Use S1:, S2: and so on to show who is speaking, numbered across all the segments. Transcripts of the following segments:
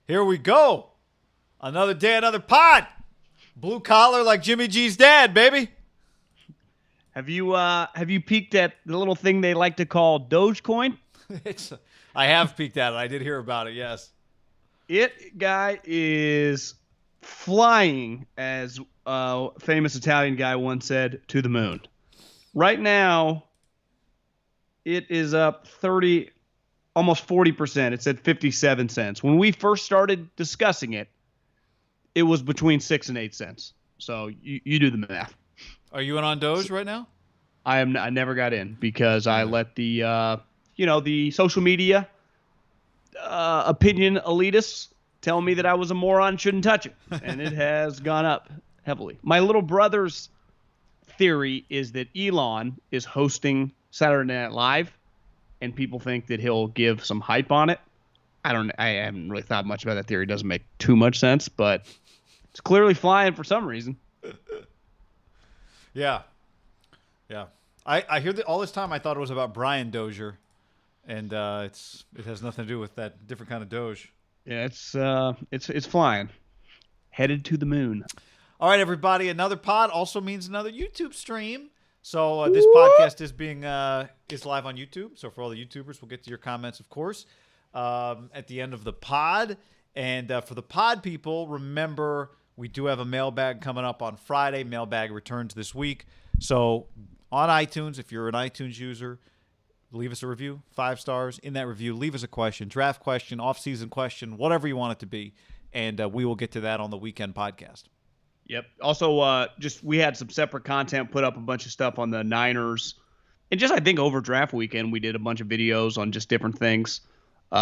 S1: Here we go. Another day, another pod. Blue collar like Jimmy G's dad, baby.
S2: Have you peeked at the little thing they like to call Dogecoin?
S1: I have peeked at it. I did hear about it, yes.
S2: It, guy, is flying, as a famous Italian guy once said, to the moon. Right now, it is up 30, almost 40%. It's at 57 cents. When we first started discussing it, it was between 6 and 8 cents. So you do the math.
S1: Are you in on Doge right now?
S2: I never got in because I let the the social media opinion elitists tell me that I was a moron, shouldn't touch it, and it has gone up heavily. My little brother's theory is that Elon is hosting Saturday Night Live, and people think that he'll give some hype on it. I haven't really thought much about that theory. It doesn't make too much sense, but it's clearly flying for some reason.
S1: Yeah. I hear that all this time. I thought it was about Brian Dozier, and it has nothing to do with that different kind of Doge.
S2: Yeah, it's flying, headed to the moon.
S1: All right, everybody. Another pod also means another YouTube stream. So this podcast is is live on YouTube. So for all the YouTubers, we'll get to your comments, of course, at the end of the pod. And for the pod people, remember we do have a mailbag coming up on Friday. Mailbag returns this week. So on iTunes, if you're an iTunes user, leave us a review, 5 stars. In that review, leave us a question, draft question, off-season question, whatever you want it to be, and we will get to that on the weekend podcast.
S2: Yep. Also, we had some separate content, put up a bunch of stuff on the Niners, and I think over draft weekend we did a bunch of videos on just different things,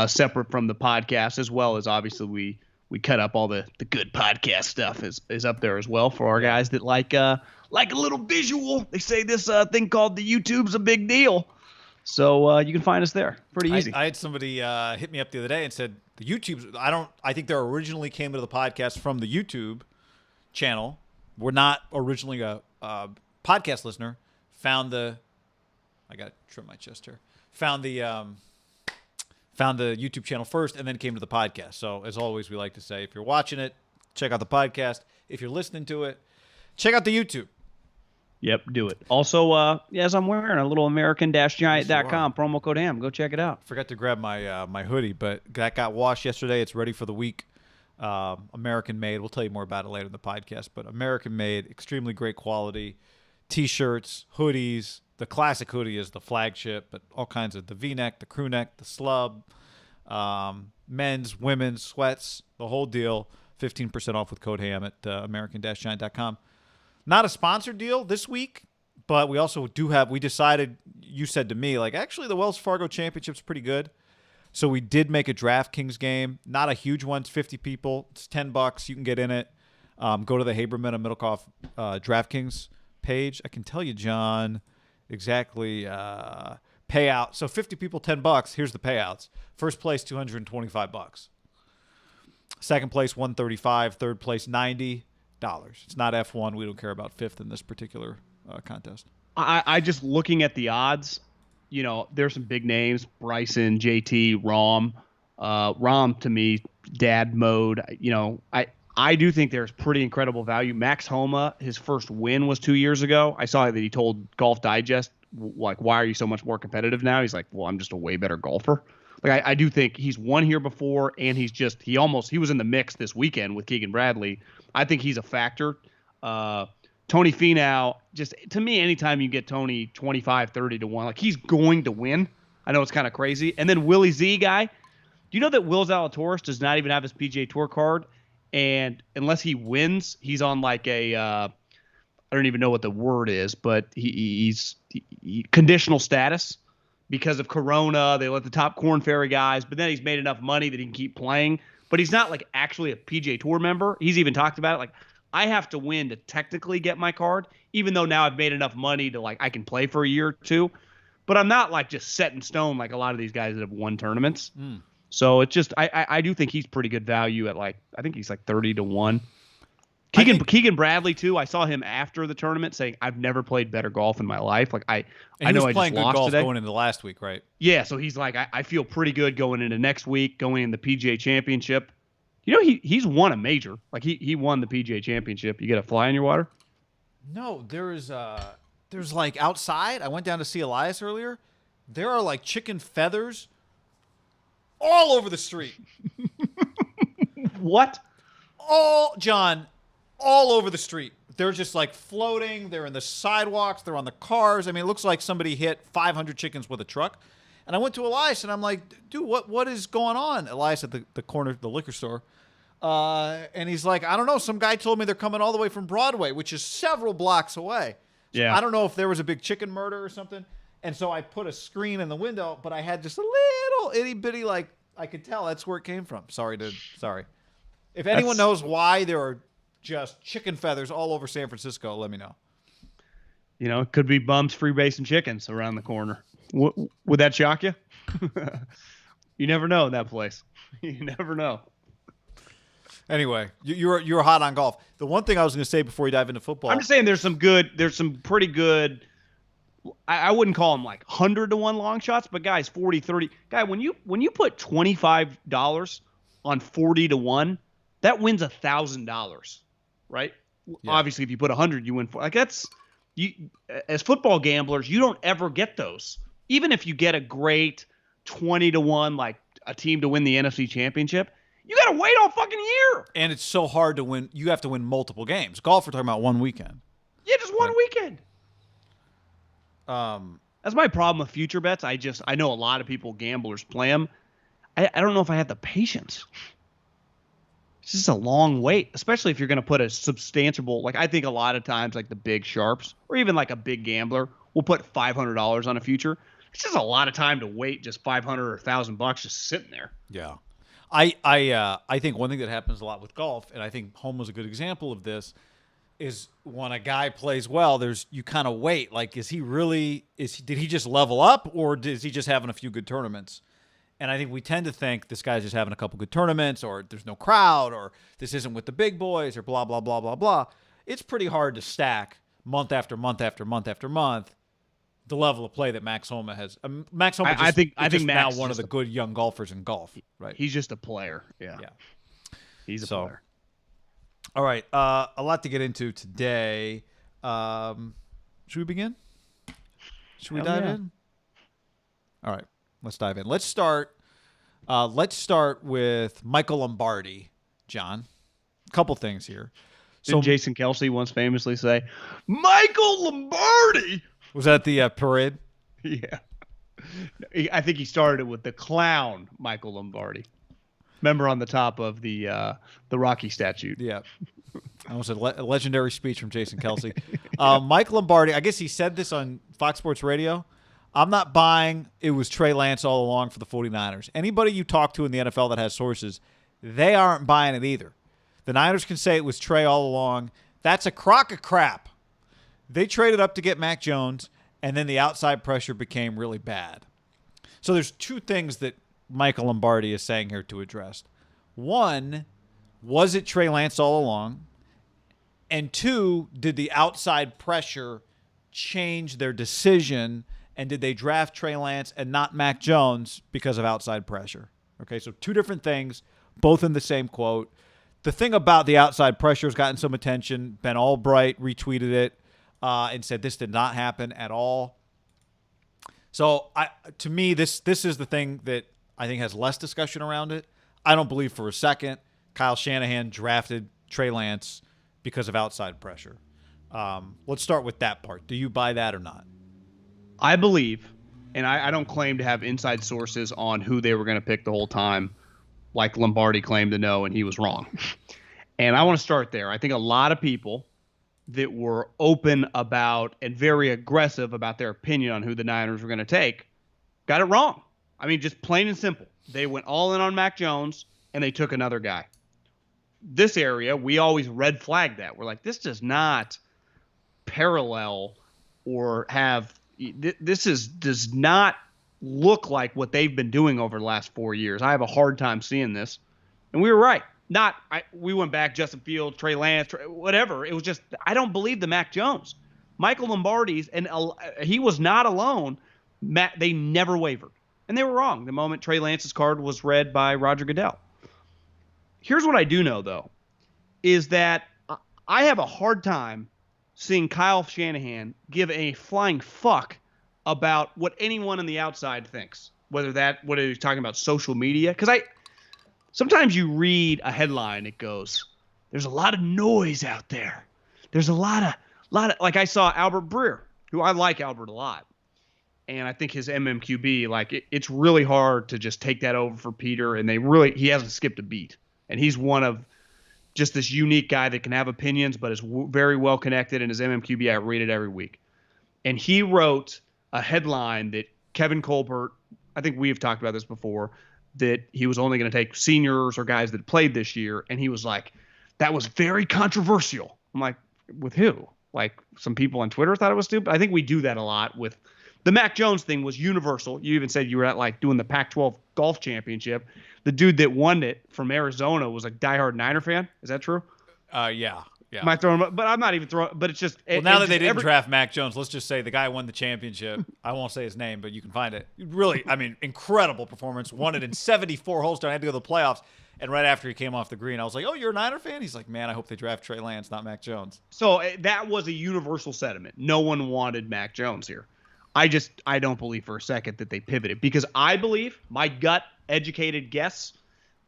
S2: separate from the podcast, as well as obviously we cut up all the good podcast stuff is up there as well for our guys that like a little visual. They say this thing called the YouTube's a big deal. So you can find us there. Pretty easy.
S1: I had somebody hit me up the other day and said the YouTube's. I think they originally came to the podcast from the YouTube channel. We're not originally a podcast listener. I got to trim my chest here. Found the YouTube channel first and then came to the podcast. So as always, we like to say, if you're watching it, check out the podcast. If you're listening to it, check out the YouTube.
S2: Yep, do it. Also, as I'm wearing a little American-Giant.com promo code HAM. Go check it out.
S1: Forgot to grab my my hoodie, but that got washed yesterday. It's ready for the week. American made. We'll tell you more about it later in the podcast, but American made, extremely great quality. T-shirts, hoodies. The classic hoodie is the flagship, but all kinds of the V-neck, the crew neck, the slub, men's, women's, sweats, the whole deal. 15% off with code HAM at American-Giant.com. Not a sponsored deal this week, but we also we decided, you said to me, actually the Wells Fargo Championship's pretty good. So we did make a DraftKings game. Not a huge one. It's 50 people. It's $10. You can get in it. Go to the Haberman and Middlecoff DraftKings page. I can tell you, John, exactly payout. So 50 people, $10. Here's the payouts. First place, $225. Second place, $135. Third place, $90. It's not F1. We don't care about fifth in this particular contest.
S2: I just looking at the odds, there's some big names: Bryson, JT, Rom. Rom to me, dad mode. I do think there's pretty incredible value. Max Homa, his first win was 2 years ago. I saw that he told Golf Digest, why are you so much more competitive now? He's like, well, I'm just a way better golfer. I do think he's won here before, and he was in the mix this weekend with Keegan Bradley. I think he's a factor. Tony Finau, just to me, anytime you get Tony 25, 30 to 1, he's going to win. I know it's kind of crazy. And then Willie Z guy. Do you know that Will Zalatoris does not even have his PGA Tour card? And unless he wins, he's on I don't even know what the word is, but he's conditional status because of Corona. They let the top Korn Ferry guys, but then he's made enough money that he can keep playing. But he's not actually a PGA Tour member. He's even talked about it. I have to win to technically get my card, even though now I've made enough money to I can play for a year or two. But I'm not just set in stone like a lot of these guys that have won tournaments. So it's just I do think he's pretty good value at I think he's 30 to 1. Keegan Bradley too. I saw him after the tournament saying, "I've never played better golf in my life." I know I just
S1: playing good
S2: lost
S1: golf
S2: today.
S1: Going into last week, right?
S2: Yeah, so he's I feel pretty good going into next week, going in the PGA Championship. He's won a major. Like he won the PGA Championship. You get a fly in your water?
S1: No, there's like outside. I went down to see Elias earlier. There are like chicken feathers all over the street.
S2: What?
S1: John, all over the street. They're just like floating. They're in the sidewalks. They're on the cars. I mean, it looks like somebody hit 500 chickens with a truck. And I went to Elias and I'm like, dude, what is going on? Elias at the corner of the liquor store. And he's like, I don't know. Some guy told me they're coming all the way from Broadway, which is several blocks away. So
S2: Yeah.
S1: I don't know if there was a big chicken murder or something. And so I put a screen in the window, but I had just a little itty bitty, like I could tell that's where it came from. Sorry. If anyone knows why there are just chicken feathers all over San Francisco, let me know.
S2: It could be bums, freebasing chickens around the corner. Would that shock you? You never know in that place. You never know.
S1: Anyway, you're hot on golf. The one thing I was going to say before we dive into football,
S2: I'm just saying there's some pretty good. I wouldn't call them like 100-to-1 long shots, but guys, 40, 30. Guy, when you put $25 on 40-to-1, that wins $1,000, right? Yeah. Obviously, if you put 100, you win. As football gamblers, you don't ever get those. Even if you get a great 20-to-1, like a team to win the NFC Championship, you got to wait all fucking year.
S1: And it's so hard to win. You have to win multiple games. Golf, we're talking about one weekend.
S2: Yeah, just one weekend. That's my problem with future bets. I know a lot of gamblers play them. I don't know if I have the patience. It's just a long wait, especially if you're going to put a substantial, like I think a lot of times like the big sharps or even like a big gambler will put $500 on a future. It's just a lot of time to wait, just $500 or $1,000 just sitting there.
S1: Yeah. I think one thing that happens a lot with golf, and I think home was a good example of this, is when a guy plays well, you kind of wait. Like, did he just level up, or is he just having a few good tournaments? And I think we tend to think this guy's just having a couple good tournaments, or there's no crowd, or this isn't with the big boys, or blah, blah, blah, blah, blah. It's pretty hard to stack month after month after month after month the level of play that Max Homa has. Max Homa
S2: I think Max
S1: now one of the good young golfers in golf. Right?
S2: He's just a player. Yeah. He's a player.
S1: All right, a lot to get into today. Should we begin? Should we dive in? All right, let's dive in. Let's start with Michael Lombardi, John. A couple things here.
S2: Didn't Jason Kelce once famously say, Michael Lombardi?
S1: Was that the parade?
S2: Yeah. I think he started it with the clown Michael Lombardi. Remember on the top of the Rocky statue.
S1: Yeah. That was a legendary speech from Jason Kelce. Mike Lombardi, I guess he said this on Fox Sports Radio. I'm not buying it was Trey Lance all along for the 49ers. Anybody you talk to in the NFL that has sources, they aren't buying it either. The Niners can say it was Trey all along. That's a crock of crap. They traded up to get Mac Jones, and then the outside pressure became really bad. So there's two things that Michael Lombardi is saying here to address. One, was it Trey Lance all along? And two, did the outside pressure change their decision, and did they draft Trey Lance and not Mac Jones because of outside pressure? Okay, so two different things, both in the same quote. The thing about the outside pressure has gotten some attention. Ben Albright retweeted it and said this did not happen at all. So to me, this is the thing that I think has less discussion around it. I don't believe for a second Kyle Shanahan drafted Trey Lance because of outside pressure. Let's start with that part. Do you buy that or not?
S2: I believe, and I don't claim to have inside sources on who they were going to pick the whole time, like Lombardi claimed to know, and he was wrong. And I want to start there. I think a lot of people that were open about and very aggressive about their opinion on who the Niners were going to take got it wrong. I mean, just plain and simple. They went all in on Mac Jones, and they took another guy. This area, we always red flagged that. We're like, this does not parallel or have does not look like what they've been doing over the last 4 years. I have a hard time seeing this. And we were right. We went back, Justin Fields, Trey Lance, whatever. It was just, I don't believe the Mac Jones. Michael Lombardi's, and he was not alone. They never wavered. And they were wrong the moment Trey Lance's card was read by Roger Goodell. Here's what I do know, though, is that I have a hard time seeing Kyle Shanahan give a flying fuck about what anyone on the outside thinks, whether what he's talking about social media. Because sometimes you read a headline, it goes, there's a lot of noise out there. There's a lot of, like I saw Albert Breer, who I like Albert a lot. And I think his MMQB, like it's really hard to just take that over for Peter. And he hasn't skipped a beat. And he's one of just this unique guy that can have opinions, but is very well connected. And his MMQB, I read it every week. And he wrote a headline that Kevin Colbert, I think we've talked about this before, that he was only going to take seniors or guys that played this year. And he was like, that was very controversial. I'm like, with who? Like some people on Twitter thought it was stupid. I think we do that a lot with the Mac Jones thing was universal. You even said you were at like doing the Pac-12 golf championship. The dude that won it from Arizona was a diehard Niner fan. Is that true?
S1: Yeah.
S2: Am I throwing him? But I'm not even throwing. But it's just.
S1: Well, now that they didn't draft Mac Jones, let's just say the guy won the championship. I won't say his name, but you can find it. Really, I mean, incredible performance. Won it in 74 holes. I had to go to the playoffs. And right after he came off the green, I was like, "Oh, you're a Niner fan?" He's like, "Man, I hope they draft Trey Lance, not Mac Jones."
S2: So that was a universal sentiment. No one wanted Mac Jones here. I don't believe for a second that they pivoted, because I believe, my gut educated guess,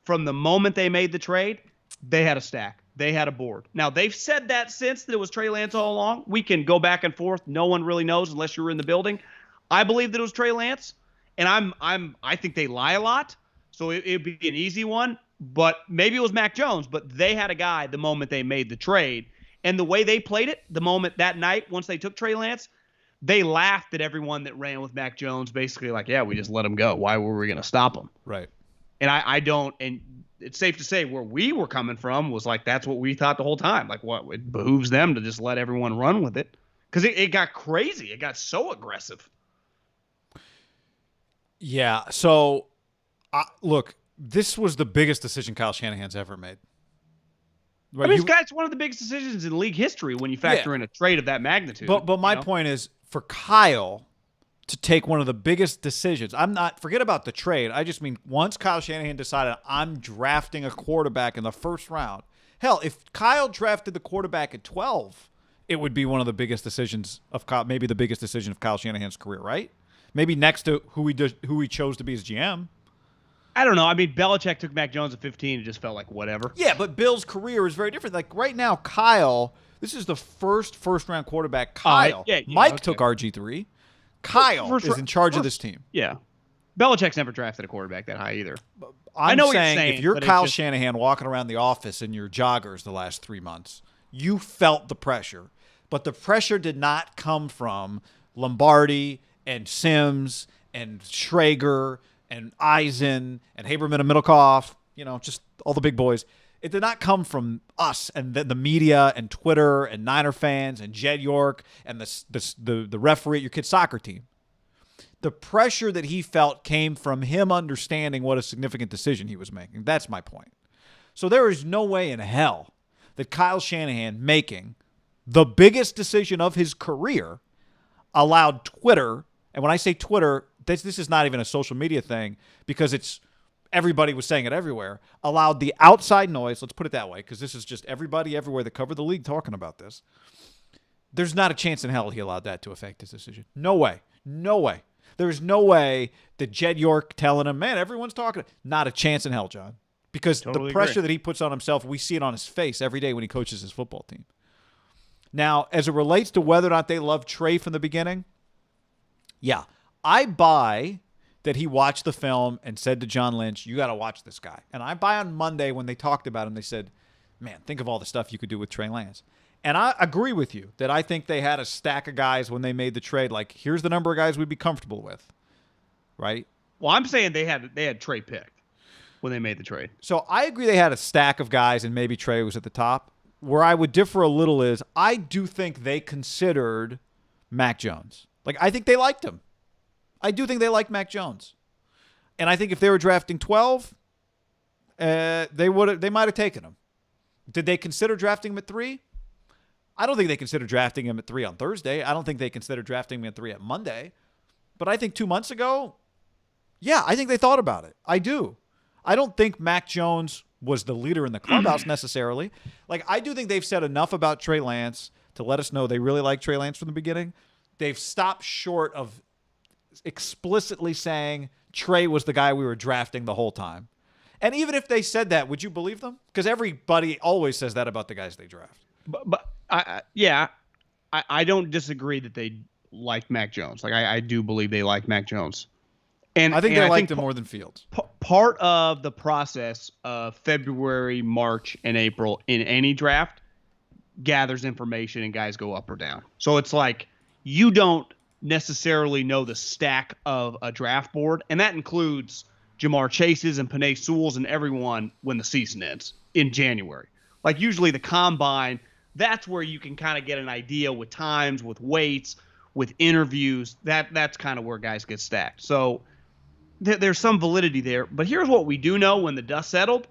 S2: from the moment they made the trade, they had a stack. They had a board. Now, they've said that since, that it was Trey Lance all along. We can go back and forth. No one really knows unless you're in the building. I believe that it was Trey Lance, and I think they lie a lot, so it'd be an easy one. But maybe it was Mac Jones, but they had a guy the moment they made the trade. And the way they played it, the moment that night, once they took Trey Lance, they laughed at everyone that ran with Mac Jones, basically like, yeah, we just let him go. Why were we going to stop him?
S1: Right.
S2: And I don't, and it's safe to say where we were coming from was like, that's what we thought the whole time. Like, what, it behooves them to just let everyone run with it. Because it got crazy. It got so aggressive.
S1: Yeah. So, look, this was the biggest decision Kyle Shanahan's ever made.
S2: Right? I mean, it's one of the biggest decisions in league history when you factor in a trade of that magnitude.
S1: But my point is, for Kyle to take one of the biggest decisions, forget about the trade. I just mean once Kyle Shanahan decided, I'm drafting a quarterback in the first round. Hell, if Kyle drafted the quarterback at 12, it would be one of the biggest decisions of Kyle, maybe the biggest decision of Kyle Shanahan's career, right? Maybe next to who he chose to be his GM.
S2: I don't know. I mean, Belichick took Mac Jones at 15. It just felt like whatever.
S1: Yeah, but Bill's career is very different. Like right now, Kyle, this is the first-round quarterback. Kyle. Mike took RG3. Kyle is in charge of this team.
S2: Yeah. Belichick's never drafted a quarterback that high either.
S1: I know what you're saying, if you're Kyle Shanahan walking around the office in your joggers the last 3 months, you felt the pressure. But the pressure did not come from Lombardi and Sims and Schrager and Eisen and Haberman and Middlecoff, just all the big boys. It did not come from us and the media and Twitter and Niner fans and Jed York and the referee at your kid's soccer team. The pressure that he felt came from him understanding what a significant decision he was making. That's my point. So there is no way in hell that Kyle Shanahan, making the biggest decision of his career, allowed Twitter, and when I say Twitter, this is not even a social media thing, because everybody was saying it everywhere, allowed the outside noise, let's put it that way, because this is just everybody everywhere that covered the league talking about this. There's not a chance in hell he allowed that to affect his decision. No way. No way. There's no way that Jed York telling him, man, everyone's talking. Not a chance in hell, John. Because the pressure that he puts on himself, we see it on his face every day when he coaches his football team. Now, as it relates to whether or not they love Trey from the beginning, yeah, I buy that he watched the film and said to John Lynch, you got to watch this guy. And I buy on Monday when they talked about him, they said, man, think of all the stuff you could do with Trey Lance. And I agree with you that I think they had a stack of guys when they made the trade. Like, here's the number of guys we'd be comfortable with, right?
S2: Well, I'm saying they had Trey picked when they made the trade.
S1: So I agree they had a stack of guys and maybe Trey was at the top. Where I would differ a little is I do think they considered Mac Jones. Like, I think they liked him. I do think they liked Mac Jones. And I think if they were drafting 12, they might have taken him. Did they consider drafting him at 3? I don't think they considered drafting him at 3 on Thursday. I don't think they considered drafting him at 3 at Monday. But I think 2 months ago, yeah, I think they thought about it. I do. I don't think Mac Jones was the leader in the clubhouse necessarily. Like, I do think they've said enough about Trey Lance to let us know they really like Trey Lance from the beginning. They've stopped short of explicitly saying Trey was the guy we were drafting the whole time. And even if they said that, would you believe them? Because everybody always says that about the guys they draft.
S2: But I don't disagree that they like Mac Jones. Like, I do believe they like Mac Jones. And
S1: I think they liked him more than Fields.
S2: Part of the process of February, March, and April in any draft gathers information and guys go up or down. So it's like you don't necessarily know the stack of a draft board, and that includes Jamar Chase's and Penei Sewell's and everyone when the season ends in January. Like, usually the combine, that's where you can kind of get an idea with times, with weights, with interviews. That's kind of where guys get stacked. So there's some validity there. But here's what we do know when the dust settled.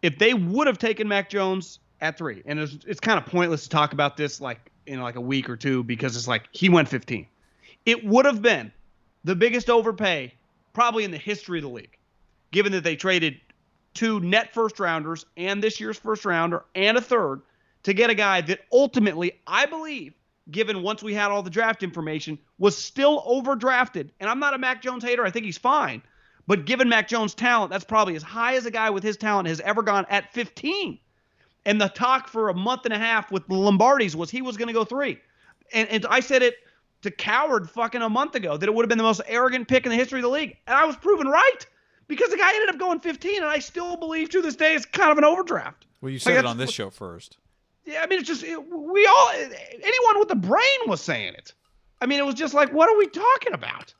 S2: If they would have taken Mac Jones at 3, and it's kind of pointless to talk about this like in like a week or two because it's like he went 15. It would have been the biggest overpay probably in the history of the league, given that they traded 2 net first rounders and this year's first rounder and a third to get a guy that ultimately, I believe, given once we had all the draft information, was still overdrafted. And I'm not a Mac Jones hater. I think he's fine. But given Mac Jones' talent, that's probably as high as a guy with his talent has ever gone at 15. And the talk for a month and a half with the Lombardis was he was going to go 3. And I said it to Coward fucking a month ago that it would have been the most arrogant pick in the history of the league. And I was proven right because the guy ended up going 15, and I still believe to this day it's kind of an overdraft.
S1: Well, you said it on this show first.
S2: Yeah, I mean, it's just anyone with a brain was saying it. I mean, it was just like, what are we talking about?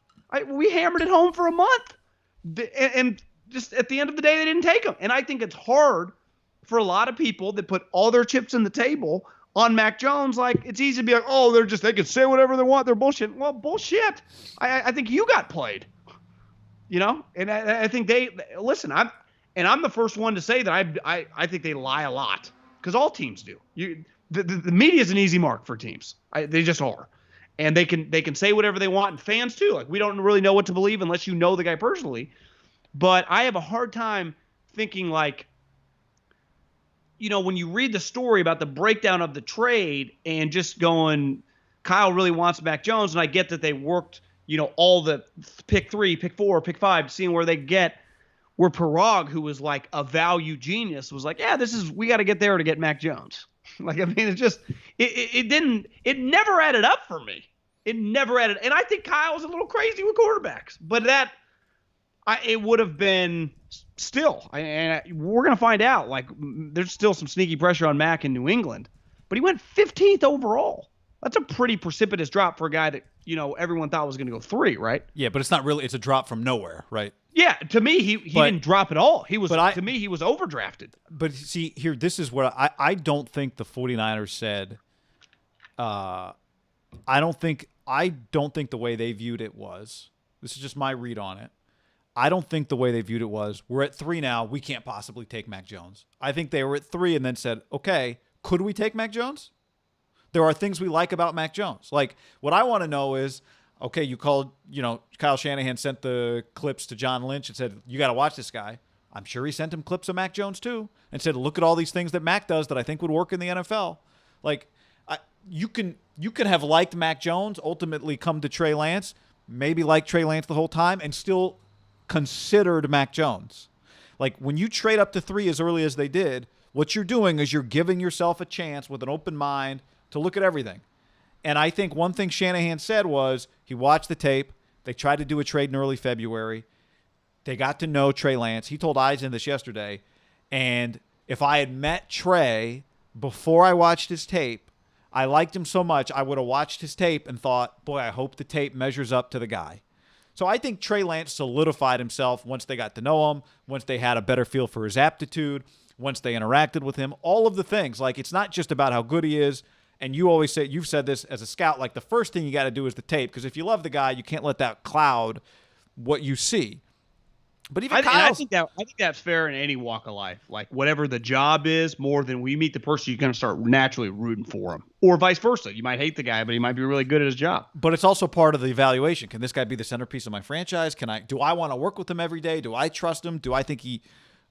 S2: We hammered it home for a month, and just at the end of the day, they didn't take him. And I think it's hard for a lot of people that put all their chips in the table on Mac Jones. Like, it's easy to be like, oh, they can say whatever they want. They're bullshit. Well, bullshit. I think you got played, and I think listen. I'm the first one to say that I think they lie a lot. Because all teams do. The media is an easy mark for teams. They just are, and they can say whatever they want, and fans too. Like, we don't really know what to believe unless you know the guy personally. But I have a hard time thinking like, when you read the story about the breakdown of the trade and just going, Kyle really wants Mac Jones, and I get that they worked, all the pick 3, pick 4, pick 5, seeing where they get. Where Parag, who was like a value genius, was like, yeah, we got to get there to get Mac Jones. Like, I mean, it never added up for me. It never added. And I think Kyle was a little crazy with quarterbacks, but it would have been still, and we're going to find out, like, there's still some sneaky pressure on Mac in New England, but he went 15th overall. That's a pretty precipitous drop for a guy that, everyone thought was going to go 3, right?
S1: Yeah, but it's not really, it's a drop from nowhere, right?
S2: Yeah, to me, he didn't drop at all. To me, he was overdrafted.
S1: But see, here, this is what I don't think the 49ers said. I don't think the way they viewed it was, this is just my read on it. I don't think the way they viewed it was, we're at 3 now, we can't possibly take Mac Jones. I think they were at 3 and then said, okay, could we take Mac Jones? There are things we like about Mac Jones. Like, what I want to know is, okay, you called, Kyle Shanahan sent the clips to John Lynch and said, you got to watch this guy. I'm sure he sent him clips of Mac Jones too and said, look at all these things that Mac does that I think would work in the NFL. Like, you can have liked Mac Jones, ultimately come to Trey Lance, maybe like Trey Lance the whole time, and still considered Mac Jones. Like, when you trade up to 3 as early as they did, what you're doing is you're giving yourself a chance with an open mind to look at everything. And I think one thing Shanahan said was he watched the tape. They tried to do a trade in early February. They got to know Trey Lance. He told Eisen this yesterday. And if I had met Trey before I watched his tape, I liked him so much, I would have watched his tape and thought, boy, I hope the tape measures up to the guy. So I think Trey Lance solidified himself once they got to know him, once they had a better feel for his aptitude, once they interacted with him, all of the things. Like, it's not just about how good he is. And you always say, you've said this as a scout, like, the first thing you got to do is the tape, because if you love the guy, you can't let that cloud what you see. But even
S2: I think that's fair in any walk of life. Like, whatever the job is, more than we meet the person, you're going to start naturally rooting for him, or vice versa. You might hate the guy, but he might be really good at his job.
S1: But it's also part of the evaluation. Can this guy be the centerpiece of my franchise? Do I want to work with him every day? Do I trust him? Do I think he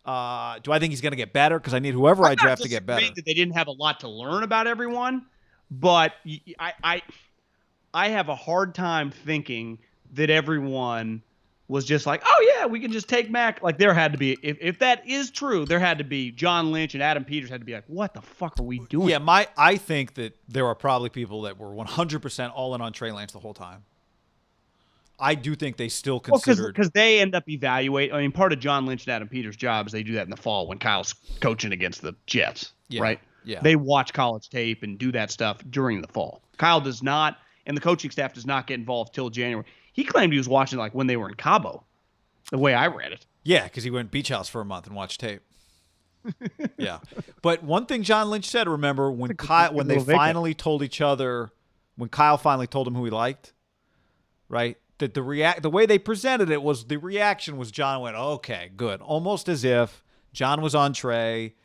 S1: Do I think he's going to get better? Because I need whoever I draft to get better.
S2: That they didn't have a lot to learn about everyone, but I have a hard time thinking that everyone was just like, oh yeah, we can just take Mac. Like there had to be, if that is true, there had to be John Lynch and Adam Peters had to be like, what the fuck are we doing?
S1: Yeah, I think that there are probably people that were 100% all in on Trey Lance the whole time. I do think they still considered
S2: because they end up evaluating. I mean, part of John Lynch and Adam Peters' job is they do that in the fall when Kyle's coaching against the Jets, right?
S1: Yeah,
S2: they watch college tape and do that stuff during the fall. Kyle does not, and the coaching staff does not get involved till January. He claimed he was watching like when they were in Cabo, the way I read it.
S1: Yeah, because he went beach house for a month and watched tape. Yeah, but one thing John Lynch said, remember when they finally told each other, when Kyle finally told him who he liked, right? That the way they presented it was the reaction was John went, okay, good, almost as if John was on Trey.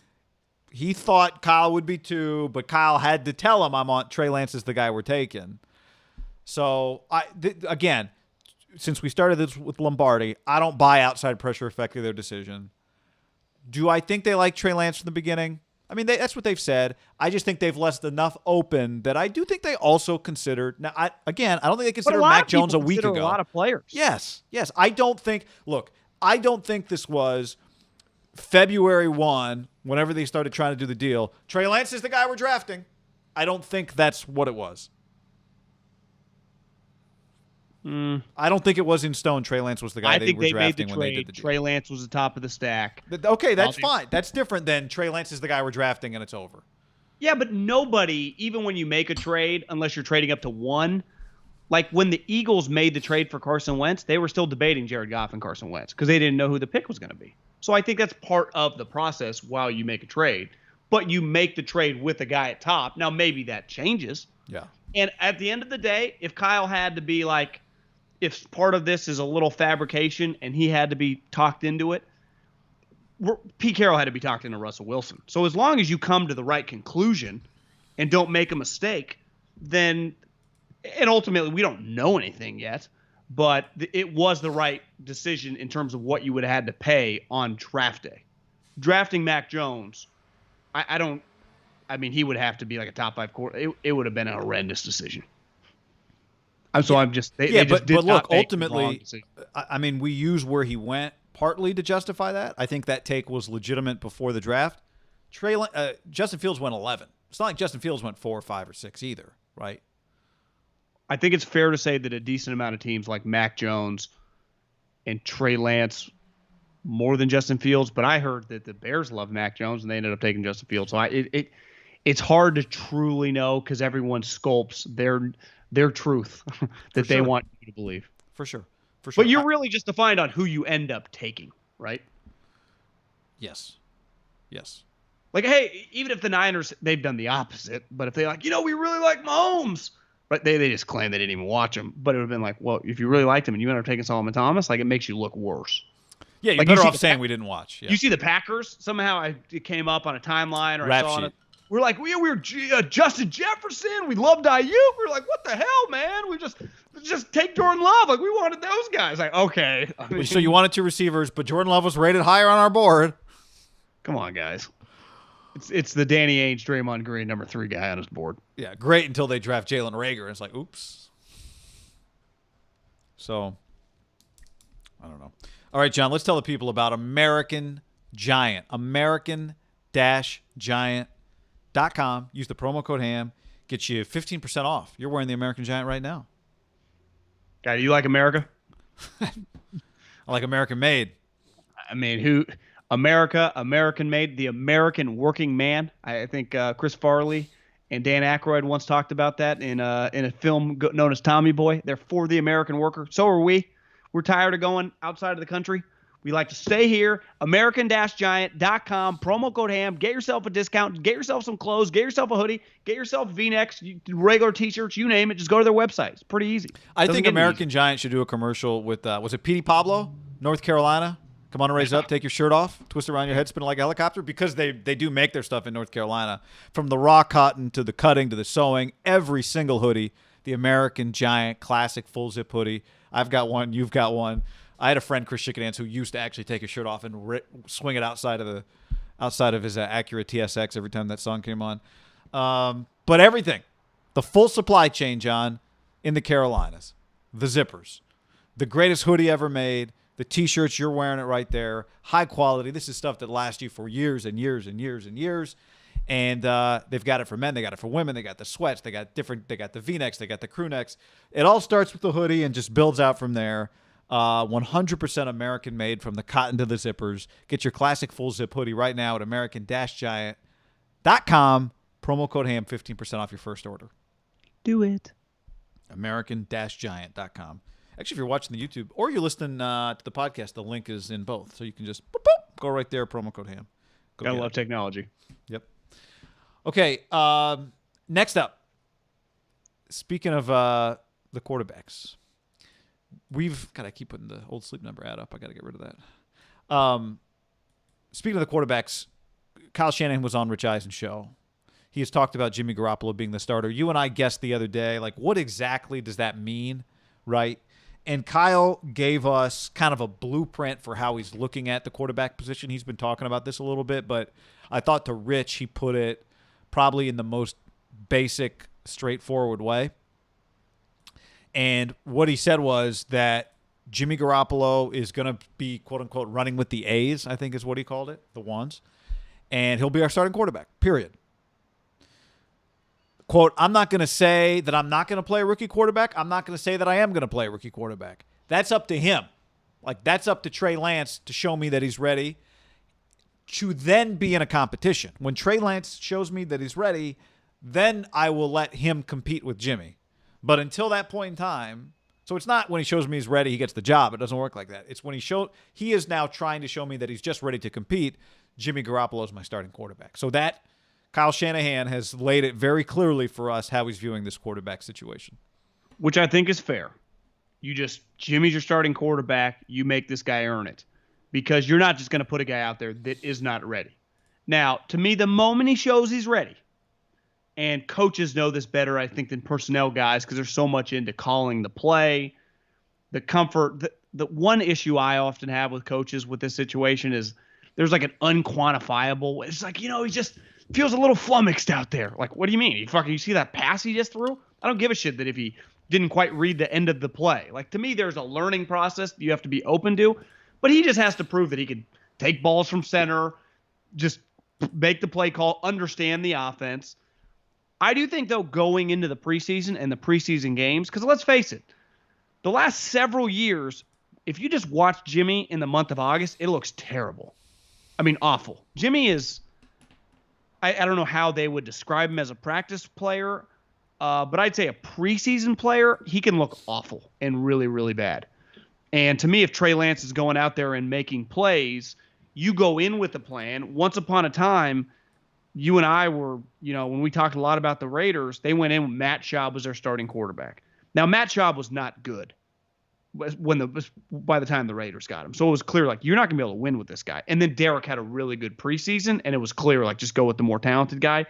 S1: He thought Kyle would be too, but Kyle had to tell him, I'm on Trey Lance is the guy we're taking. So again, since we started this with Lombardi, I don't buy outside pressure affecting their decision. Do I think they like Trey Lance from the beginning? I mean, that's what they've said. I just think they've left enough open that I do think they also considered. Now, I don't think they considered Mac Jones a week ago.
S2: A lot of players.
S1: Yes. I don't think this was February 1, whenever they started trying to do the deal. Trey Lance is the guy we're drafting. I don't think that's what it was. I don't think it was in stone. Trey Lance was the guy they were drafting when they did the deal.
S2: Trey Lance was the top of the stack.
S1: Okay, that's fine. That's different than Trey Lance is the guy we're drafting and it's over.
S2: Yeah, but nobody, even when you make a trade, unless you're trading up to one, like when the Eagles made the trade for Carson Wentz, they were still debating Jared Goff and Carson Wentz because they didn't know who the pick was going to be. So I think that's part of the process while you make a trade. But you make the trade with the guy at top. Now, maybe that changes.
S1: Yeah.
S2: And at the end of the day, if Kyle had to be like, if part of this is a little fabrication and he had to be talked into it, Pete Carroll had to be talked into Russell Wilson. So as long as you come to the right conclusion and don't make a mistake, then, and ultimately we don't know anything yet, but it was the right decision in terms of what you would have had to pay on draft day. Drafting Mac Jones, I mean, he would have to be like a top 5 quarterback. It would have been a horrendous decision. But
S1: look, ultimately, I mean, we use where he went partly to justify that. I think that take was legitimate before the draft. Justin Fields went 11. It's not like Justin Fields went 4 or 5 or 6 either, right?
S2: I think it's fair to say that a decent amount of teams like Mac Jones and Trey Lance more than Justin Fields, but I heard that the Bears love Mac Jones and they ended up taking Justin Fields. So it's hard to truly know because everyone sculpts their truth that they want you to believe.
S1: For sure.
S2: But you're really just defined on who you end up taking, right?
S1: Yes.
S2: Like, hey, even if the Niners, they've done the opposite, but if they like, we really like Mahomes, right? They just claim they didn't even watch him, but it would have been like, well, if you really liked him and you ended up taking Solomon Thomas, like it makes you look worse.
S1: Yeah, you're better off saying we didn't watch. Yeah.
S2: You see the Packers? Somehow it came up on a timeline or
S1: Rap
S2: I saw
S1: sheet.
S2: it. We're like, we were Justin Jefferson. We loved IU. We're like, what the hell, man? We just take Jordan Love. Like, we wanted those guys. Like, okay. I mean,
S1: so you wanted 2 receivers, but Jordan Love was rated higher on our board.
S2: Come on, guys. It's the Danny Ainge, Draymond Green, number 3 guy on his board.
S1: Yeah, great until they draft Jalen Reagor. And it's like, oops. So, I don't know. All right, John, let's tell the people about American Giant. American-Giant.com. Use the promo code HAM. Get you 15% off. You're wearing the American Giant right now.
S2: Guy, do you like America?
S1: I like American made.
S2: I mean, American made, the American working man. I think Chris Farley and Dan Aykroyd once talked about that in a film known as Tommy Boy. They're for the American worker. So are we. We're tired of going outside of the country. We like to stay here. American-Giant.com. Promo code HAM. Get yourself a discount. Get yourself some clothes. Get yourself a hoodie. Get yourself V-necks, regular T-shirts, you name it. Just go to their website. It's pretty easy.
S1: I think American Giant should do a commercial with, was it Petey Pablo, North Carolina? Come on and raise up, take your shirt off, twist around your head, spin it like a helicopter, because they do make their stuff in North Carolina. From the raw cotton to the cutting to the sewing, every single hoodie, the American Giant classic full zip hoodie. I've got one, you've got one. I had a friend, Chris Chickenance, who used to actually take his shirt off and swing it outside of his Acura TSX every time that song came on. But everything, the full supply chain, John, in the Carolinas, the zippers, the greatest hoodie ever made, the T-shirts, you're wearing it right there, high quality. This is stuff that lasts you for years and years and years and years. And they've got it for men, they got it for women, they got the sweats, they got the V-necks, they got the crew necks. It all starts with the hoodie and just builds out from there. 100% American made, from the cotton to the zippers. Get your classic full zip hoodie right now at American-Giant.com. Promo code HAM, 15% off your first order.
S2: Do it.
S1: American-Giant.com. Actually, if you're watching the YouTube or you're listening to the podcast, the link is in both. So you can just boop, boop, go right there, promo code HAM.
S2: Gotta love technology.
S1: Yep. Okay, next up, speaking of the quarterbacks, I keep putting the old Sleep Number ad up. I got to get rid of that. Speaking of the quarterbacks, Kyle Shanahan was on Rich Eisen's show. He has talked about Jimmy Garoppolo being the starter. You and I guessed the other day, like, what exactly does that mean, right? And Kyle gave us kind of a blueprint for how he's looking at the quarterback position. He's been talking about this a little bit, but I thought to Rich, he put it probably in the most basic, straightforward way. And what he said was that Jimmy Garoppolo is going to be, quote-unquote, running with the A's, I think is what he called it, the ones. And he'll be our starting quarterback, period. Quote, I'm not going to say that I'm not going to play a rookie quarterback. I'm not going to say that I am going to play a rookie quarterback. That's up to him. Like, that's up to Trey Lance to show me that he's ready to then be in a competition. When Trey Lance shows me that he's ready, then I will let him compete with Jimmy. But until that point in time, so it's not when he shows me he's ready, he gets the job. It doesn't work like that. It's when he is now trying to show me that he's just ready to compete. Jimmy Garoppolo is my starting quarterback. So that Kyle Shanahan has laid it very clearly for us how he's viewing this quarterback situation.
S2: Which I think is fair. Jimmy's your starting quarterback. You make this guy earn it. Because you're not just going to put a guy out there that is not ready. Now, to me, the moment he shows he's ready, and coaches know this better, I think, than personnel guys because they're so much into calling the play, the comfort. The one issue I often have with coaches with this situation is there's like an unquantifiable. It's like, he just feels a little flummoxed out there. Like, what do you mean? You see that pass he just threw? I don't give a shit that if he didn't quite read the end of the play. Like, to me, there's a learning process that you have to be open to. But he just has to prove that he can take balls from center, just make the play call, understand the offense. I do think, though, going into the preseason and the preseason games, because let's face it, the last several years, if you just watch Jimmy in the month of August, it looks terrible. I mean, awful. Jimmy is, I don't know how they would describe him as a practice player, but I'd say a preseason player, he can look awful and really, really bad. And to me, if Trey Lance is going out there and making plays, you go in with a plan. Once upon a time, you and I were, when we talked a lot about the Raiders, they went in with Matt Schaub was their starting quarterback. Now, Matt Schaub was not good by the time the Raiders got him. So it was clear, like, you're not going to be able to win with this guy. And then Derek had a really good preseason, and it was clear, like, just go with the more talented guy.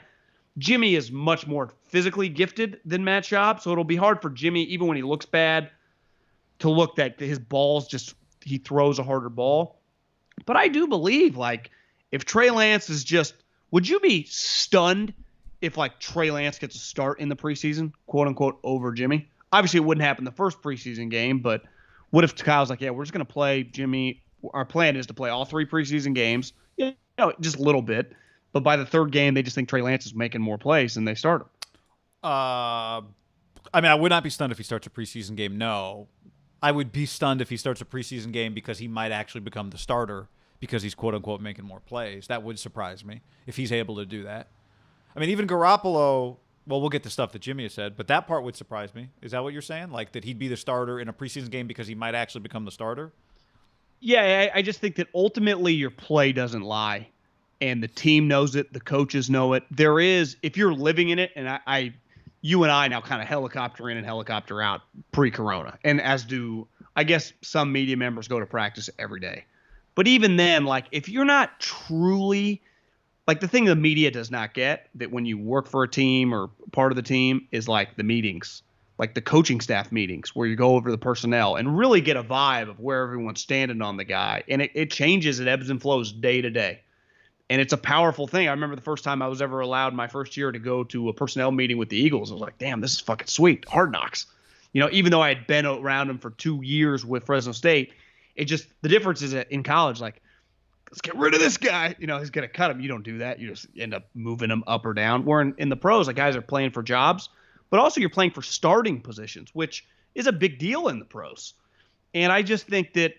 S2: Jimmy is much more physically gifted than Matt Schaub, so it'll be hard for Jimmy, even when he looks bad, to look that his balls he throws a harder ball. But I do believe, like, if Trey Lance is would you be stunned if, like, Trey Lance gets a start in the preseason, quote unquote, over Jimmy? Obviously, it wouldn't happen the first preseason game, but what if Kyle's like, yeah, we're just going to play Jimmy. Our plan is to play all 3 preseason games, just a little bit. But by the third game, they just think Trey Lance is making more plays and they start him.
S1: I would not be stunned if he starts a preseason game. No. I would be stunned if he starts a preseason game because he might actually become the starter because he's, quote-unquote, making more plays. That would surprise me if he's able to do that. I mean, even Garoppolo, well, we'll get to stuff that Jimmy has said, but that part would surprise me. Is that what you're saying? Like, that he'd be the starter in a preseason game because he might actually become the starter?
S2: Yeah, I just think that ultimately your play doesn't lie, and the team knows it, the coaches know it. There is, if you're living in it, and you and I now kind of helicopter in and helicopter out pre-corona. And as do, I guess, some media members go to practice every day. But even then, like, if you're not truly, like, the thing the media does not get, that when you work for a team or part of the team, is like the meetings. like the coaching staff meetings where you go over the personnel and really get a vibe of where everyone's standing on the guy. And it changes, it ebbs and flows day to day. And it's a powerful thing. I remember the first time I was ever allowed my first year to go to a personnel meeting with the Eagles. I was like, damn, this is fucking sweet. Hard Knocks. Even though I had been around them for 2 years with Fresno State, the difference is that in college, like, let's get rid of this guy. He's going to cut him. You don't do that. You just end up moving him up or down. Where in the pros, like, guys are playing for jobs, but also you're playing for starting positions, which is a big deal in the pros. And I just think that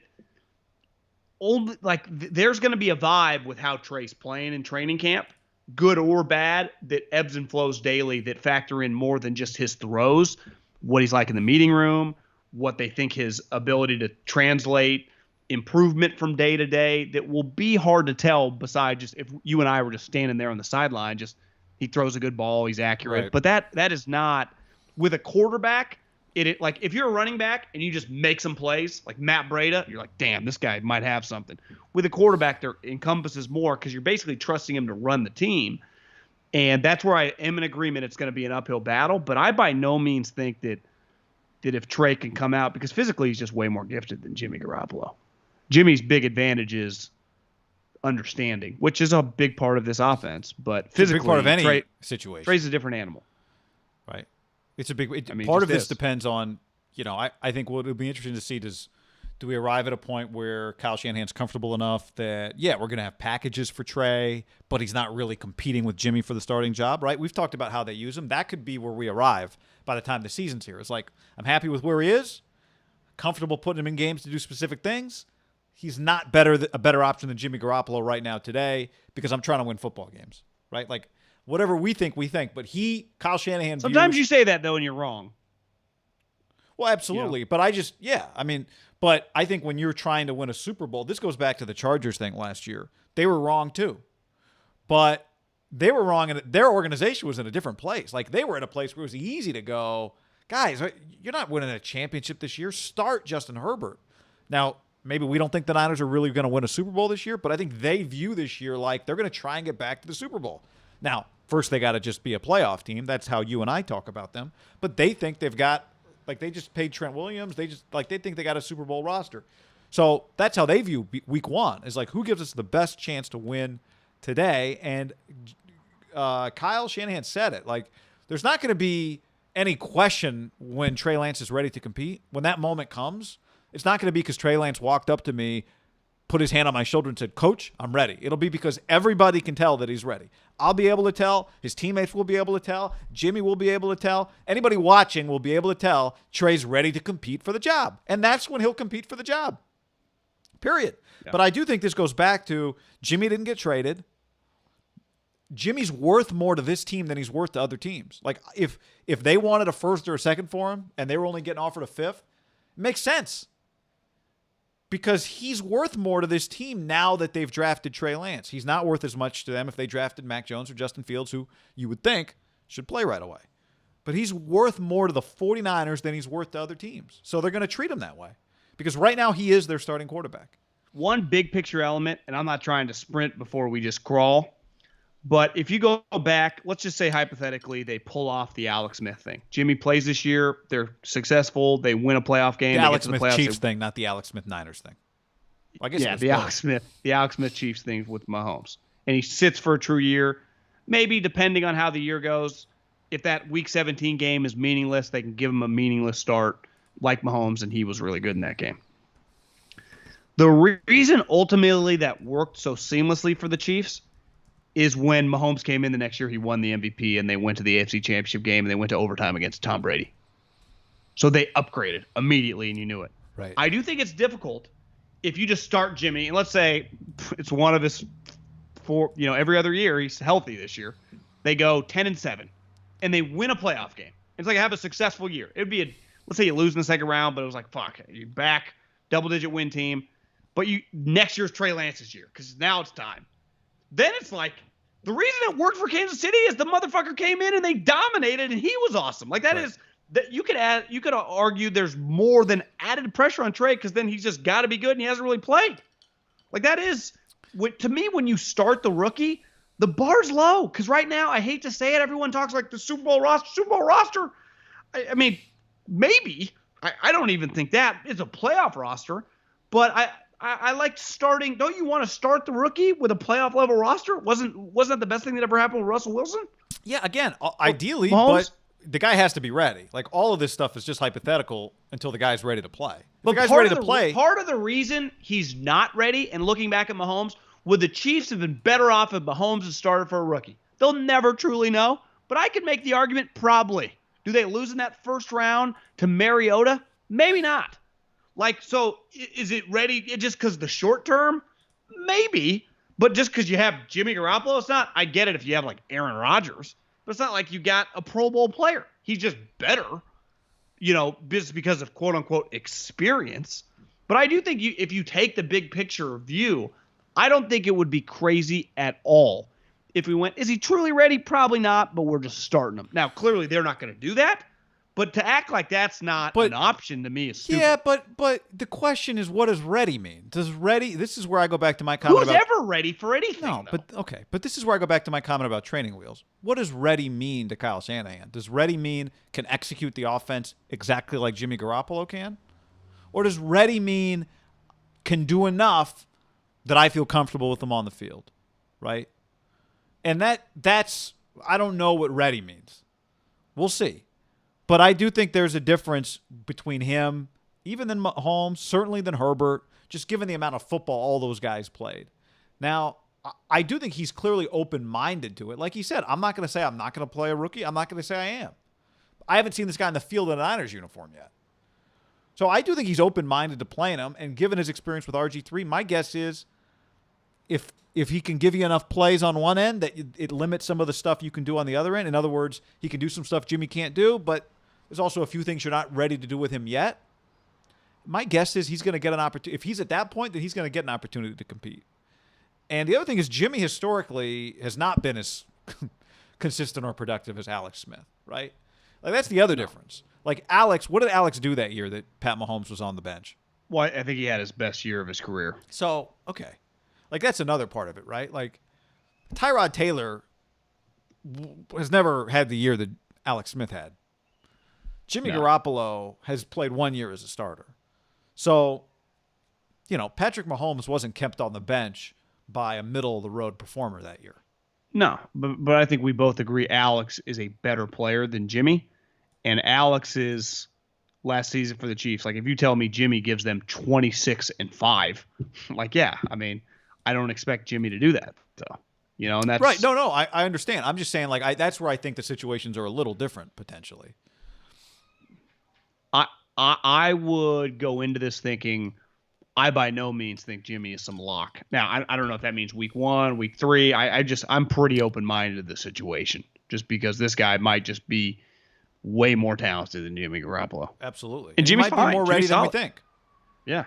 S2: there's going to be a vibe with how Trey's playing in training camp, good or bad, that ebbs and flows daily, that factor in more than just his throws, what he's like in the meeting room, what they think his ability to translate improvement from day to day, that will be hard to tell beside just if you and I were just standing there on the sideline, just he throws a good ball, he's accurate.
S1: Right.
S2: But that is not with a quarterback. It like if you're a running back and you just make some plays like Matt Breida, you're like, damn, this guy might have something. With a quarterback, there encompasses more because you're basically trusting him to run the team. And that's where I am in agreement. It's going to be an uphill battle, but I by no means think that if Trey can come out, because physically he's just way more gifted than Jimmy Garoppolo. Jimmy's big advantage is understanding, which is a big part of this offense. But physically,
S1: it's a big part of any situation.
S2: Trey's a different animal.
S1: Right. It's a big part of this depends on, I think what it'll be interesting to see do we arrive at a point where Kyle Shanahan's comfortable enough that, we're going to have packages for Trey, but he's not really competing with Jimmy for the starting job, right? We've talked about how they use him. That could be where we arrive by the time the season's here. It's like, I'm happy with where he is, comfortable putting him in games to do specific things. He's not a better option than Jimmy Garoppolo right now today because I'm trying to win football games, right? Like, whatever we think, but Kyle Shanahan.
S2: Sometimes you say that though, and you're wrong.
S1: Well, absolutely. But but I think when you're trying to win a Super Bowl, this goes back to the Chargers thing last year. They were wrong too, but they were wrong, and their organization was in a different place. Like they were in a place where it was easy to go, guys, you're not winning a championship this year. Start Justin Herbert. Now, maybe we don't think the Niners are really going to win a Super Bowl this year, but I think they view this year like they're going to try and get back to the Super Bowl. Now, first they got to just be a playoff team. That's how you and I talk about them. But they think they've got, they just paid Trent Williams. They think they got a Super Bowl roster. So that's how they view week one, is like, who gives us the best chance to win today? And Kyle Shanahan said it. Like, there's not going to be any question when Trey Lance is ready to compete. When that moment comes, it's not going to be because Trey Lance walked up to me, put his hand on my shoulder and said, Coach, I'm ready. It'll be because everybody can tell that he's ready. I'll be able to tell. His teammates will be able to tell. Jimmy will be able to tell. Anybody watching will be able to tell Trey's ready to compete for the job. And that's when he'll compete for the job. Period. Yeah. But I do think this goes back to Jimmy didn't get traded. Jimmy's worth more to this team than he's worth to other teams. Like, if they wanted a first or a second for him and they were only getting offered a fifth, it makes sense. Because he's worth more to this team now that they've drafted Trey Lance. He's not worth as much to them if they drafted Mac Jones or Justin Fields, who you would think should play right away. But he's worth more to the 49ers than he's worth to other teams. So they're going to treat him that way. Because right now he is their starting quarterback.
S2: One big picture element, and I'm not trying to sprint before we just crawl, but if you go back, let's just say hypothetically they pull off the Alex Smith thing. Jimmy plays this year. They're successful. They win a playoff game.
S1: The Alex Smith Chiefs thing, not the Alex Smith Niners thing.
S2: I guess the Alex Smith Chiefs thing with Mahomes. And he sits for a true year. Maybe depending on how the year goes, if that Week 17 game is meaningless, they can give him a meaningless start like Mahomes, and he was really good in that game. The reason ultimately that worked so seamlessly for the Chiefs is when Mahomes came in the next year, he won the MVP, and they went to the AFC Championship game, and they went to overtime against Tom Brady. So they upgraded immediately, and you knew it.
S1: Right.
S2: I do think it's difficult if you just start Jimmy, and let's say it's one of his every other year, he's healthy this year. They go 10-7, and they win a playoff game. It's like have a successful year. It would be let's say you lose in the second round, but it was like, fuck, you're back, double-digit win team. But next year's Trey Lance's year, because now it's time. Then it's like, the reason it worked for Kansas City is the motherfucker came in and they dominated and he was awesome. Like that is that you could argue there's more than added pressure on Trey because then he's just got to be good and he hasn't really played. Like that is, to me, when you start the rookie, the bar's low. Because right now, I hate to say it, everyone talks like the Super Bowl roster. I mean, maybe. I don't even think that. It's a playoff roster. But I like starting. Don't you want to start the rookie with a playoff level roster? Wasn't that the best thing that ever happened with Russell Wilson?
S1: Yeah, again, ideally,
S2: Mahomes?
S1: but the guy has to be ready. Like, all of this stuff is just hypothetical until the guy's ready to play. If
S2: But
S1: the guy's ready to play.
S2: part of the reason he's not ready, and looking back at Mahomes, would the Chiefs have been better off if Mahomes had started for a rookie? They'll never truly know, but I could make the argument probably. Do they lose in that first round to Mariota? Maybe not. Like, so is it ready just because the short term? Maybe. But just because you have Jimmy Garoppolo, it's not. I get it if you have like Aaron Rodgers, but it's not like you got a Pro Bowl player. He's just better, just because of quote unquote experience. But I do think if you take the big picture view, I don't think it would be crazy at all if we went, is he truly ready? Probably not, but we're just starting him. Now, clearly they're not going to do that. But to act like that's not an option to me is stupid.
S1: Yeah, but the question is, what does ready mean? Does ready? This is where I go back to my comment
S2: Who's ever ready for anything?
S1: No, but this is where I go back to my comment about training wheels. What does ready mean to Kyle Shanahan? Does ready mean can execute the offense exactly like Jimmy Garoppolo can? Or does ready mean can do enough that I feel comfortable with them on the field, right? And that's I don't know what ready means. We'll see. But I do think there's a difference between him, even than Mahomes, certainly than Herbert, just given the amount of football all those guys played. Now, I do think he's clearly open-minded to it. Like he said, I'm not going to say I'm not going to play a rookie. I'm not going to say I am. I haven't seen this guy in the field in a Niners uniform yet. So I do think he's open-minded to playing him. And given his experience with RG3, my guess is if he can give you enough plays on one end that it limits some of the stuff you can do on the other end. In other words, he can do some stuff Jimmy can't do, but there's also a few things you're not ready to do with him yet. My guess is he's going to get an opportunity. If he's at that point, then he's going to get an opportunity to compete. And the other thing is Jimmy historically has not been as consistent or productive as Alex Smith, right? Like that's the other difference. Like Alex, what did Alex do that year that Pat Mahomes was on the bench?
S2: Well, I think he had his best year of his career.
S1: So, okay. Like that's another part of it, right? Like Tyrod Taylor has never had the year that Alex Smith had. Jimmy Garoppolo has played 1 year as a starter. So, Patrick Mahomes wasn't kept on the bench by a middle-of-the-road performer that year.
S2: No, but I think we both agree Alex is a better player than Jimmy. And Alex's last season for the Chiefs, like if you tell me Jimmy gives them 26-5, like, yeah, I mean, I don't expect Jimmy to do that. So, and that's
S1: right. No, I understand. I'm just saying, like, that's where I think the situations are a little different potentially.
S2: I would go into this thinking I by no means think Jimmy is some lock. Now, I don't know if that means week 1, week 3. I'm pretty open-minded to the situation just because this guy might just be way more talented than Jimmy Garoppolo.
S1: Absolutely.
S2: And Jimmy's
S1: might be more ready than we think.
S2: Yeah.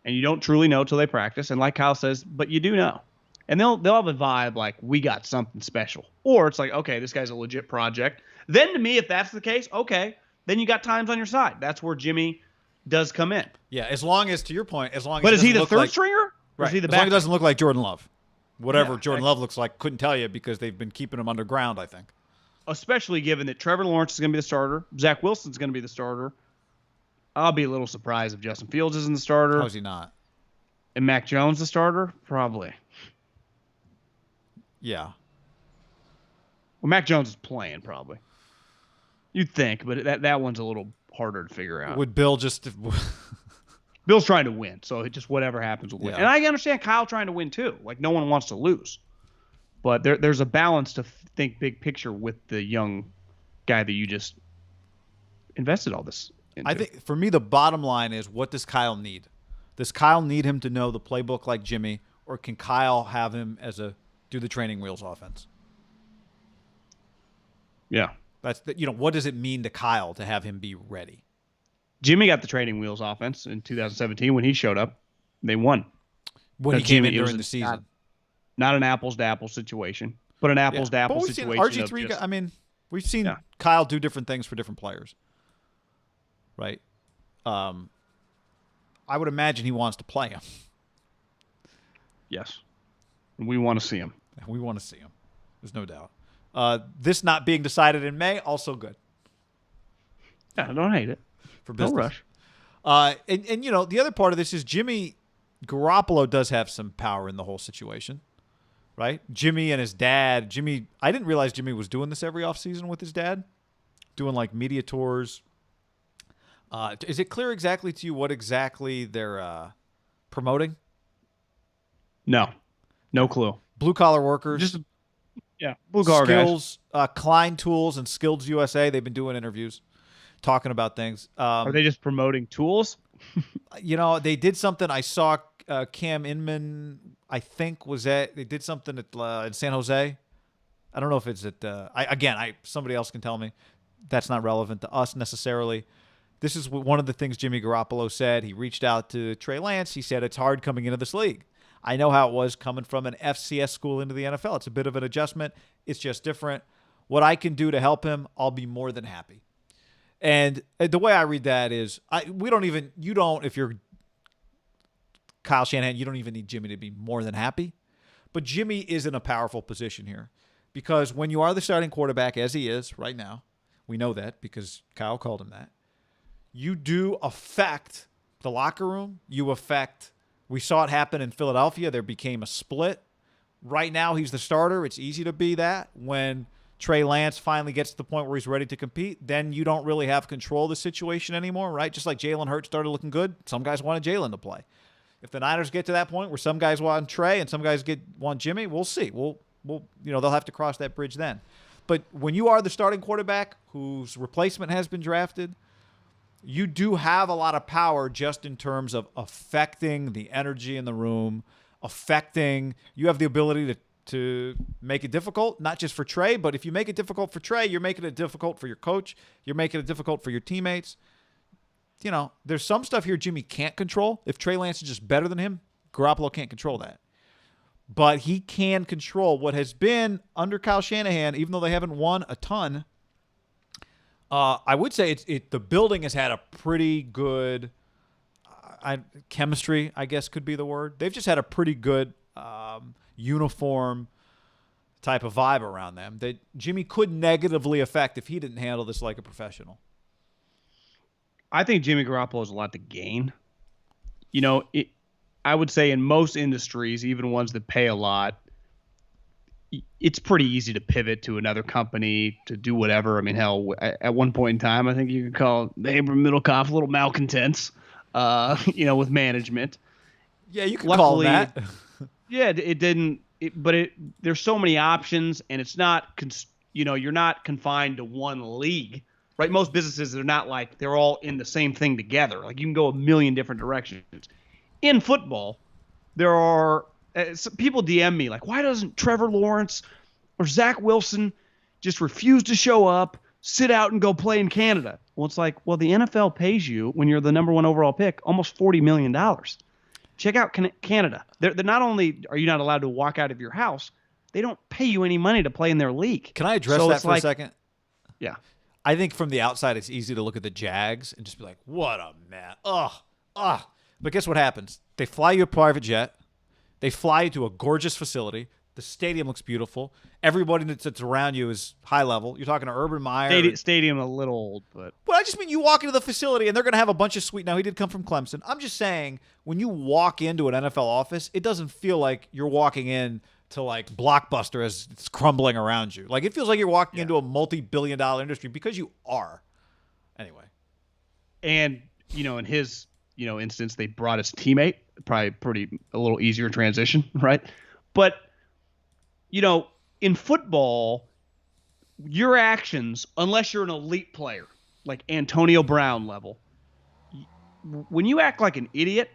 S2: And you don't truly know till they practice. And like Kyle says, but you do know. And they'll have a vibe like we got something special. Or it's like, okay, this guy's a legit project. Then to me, if that's the case, okay, then you got times on your side. That's where Jimmy does come in.
S1: Yeah, as long as, to your point, as long as
S2: But is he the third
S1: like,
S2: stringer? Or is he the
S1: as
S2: back?
S1: long as it doesn't look like Jordan Love. Whatever Jordan Love looks like, couldn't tell you because they've been keeping him underground, I think.
S2: Especially given that Trevor Lawrence is going to be the starter. Zach Wilson's going to be the starter. I'll be a little surprised if Justin Fields isn't the starter.
S1: How is he not?
S2: And Mac Jones the starter? Probably.
S1: Yeah.
S2: Well, Mac Jones is playing, probably. You'd think, but that one's a little harder to figure out.
S1: Would Bill just...
S2: Bill's trying to win, so it just whatever happens will win. And I understand Kyle trying to win, too. Like, no one wants to lose. But there's a balance to think big picture with the young guy that you just invested all this into.
S1: I think, for me, the bottom line is, what does Kyle need? Does Kyle need him to know the playbook like Jimmy, or can Kyle have him do the training wheels offense?
S2: Yeah.
S1: What does it mean to Kyle to have him be ready?
S2: Jimmy got the training wheels offense in 2017 when he showed up. They won.
S1: When he came in during the season.
S2: Not an apples-to-apples situation, but an apples-to-apples situation.
S1: RG3, we've seen Kyle do different things for different players. Right? I would imagine he wants to play him.
S2: Yes. And we want to see him.
S1: We want to see him. There's no doubt. This not being decided in May, also good.
S2: Yeah, I don't hate it.
S1: For business.
S2: No rush.
S1: And the other part of this is Jimmy Garoppolo does have some power in the whole situation, right? Jimmy and his dad. Jimmy, I didn't realize Jimmy was doing this every offseason with his dad, doing like media tours. Is it clear exactly to you what exactly they're promoting?
S2: No clue.
S1: Blue collar workers.
S2: Just blue collar
S1: Skills, Klein Tools and Skills USA. They've been doing interviews, talking about things.
S2: Are they just promoting tools?
S1: They did something. I saw Cam Inman, I think, they did something in San Jose. I don't know if it's at somebody else can tell me. That's not relevant to us necessarily. This is one of the things Jimmy Garoppolo said. He reached out to Trey Lance. He said, it's hard coming into this league. I know how it was coming from an FCS school into the NFL. It's a bit of an adjustment. It's just different. What I can do to help him, I'll be more than happy. And the way I read that is, if you're Kyle Shanahan, you don't even need Jimmy to be more than happy. But Jimmy is in a powerful position here because when you are the starting quarterback, as he is right now, we know that because Kyle called him that, you do affect the locker room. We saw it happen in Philadelphia. There became a split. Right now, he's the starter. It's easy to be that. When Trey Lance finally gets to the point where he's ready to compete, then you don't really have control of the situation anymore, right? Just like Jalen Hurts started looking good, some guys wanted Jalen to play. If the Niners get to that point where some guys want Trey and some guys want Jimmy, we'll see. We'll they'll have to cross that bridge then. But when you are the starting quarterback whose replacement has been drafted, you do have a lot of power just in terms of affecting the energy in the room, you have the ability to make it difficult, not just for Trey, but if you make it difficult for Trey, you're making it difficult for your coach. You're making it difficult for your teammates. There's some stuff here Jimmy can't control. If Trey Lance is just better than him, Garoppolo can't control that. But he can control what has been under Kyle Shanahan, even though they haven't won a ton. I would say the building has had a pretty good chemistry, I guess could be the word. They've just had a pretty good uniform type of vibe around them that Jimmy could negatively affect if he didn't handle this like a professional.
S2: I think Jimmy Garoppolo has a lot to gain. I would say in most industries, even ones that pay a lot, it's pretty easy to pivot to another company to do whatever. I mean, hell, at one point in time, I think you could call Abraham Middlecoff a little malcontents, with management.
S1: Yeah, you could call that.
S2: It didn't. There's so many options, and it's not. You're not confined to one league, right? Most businesses are not like they're all in the same thing together. Like you can go a million different directions. In football, there are. People DM me like, why doesn't Trevor Lawrence or Zach Wilson just refuse to show up, sit out, and go play in Canada? Well, it's like, the NFL pays you when you're the number one overall pick almost $40 million. Check out Canada. They're not only are you not allowed to walk out of your house, they don't pay you any money to play in their league.
S1: Can I address that for a second?
S2: Yeah.
S1: I think from the outside, it's easy to look at the Jags and just be like, what a man. But guess what happens? They fly you a private jet. They fly you to a gorgeous facility. The stadium looks beautiful. Everybody that's around you is high level. You're talking to Urban Meyer.
S2: Stadium a little old, but.
S1: Well, I just mean you walk into the facility and they're going to have a bunch of sweet. Now, he did come from Clemson. I'm just saying when you walk into an NFL office, it doesn't feel like you're walking in to like Blockbuster as it's crumbling around you. Like it feels like you're walking into a multi-billion-dollar industry because you are. Anyway.
S2: And, in his, instance, they brought his teammate. Probably a little easier transition, right? But, in football, your actions, unless you're an elite player, like Antonio Brown level, when you act like an idiot,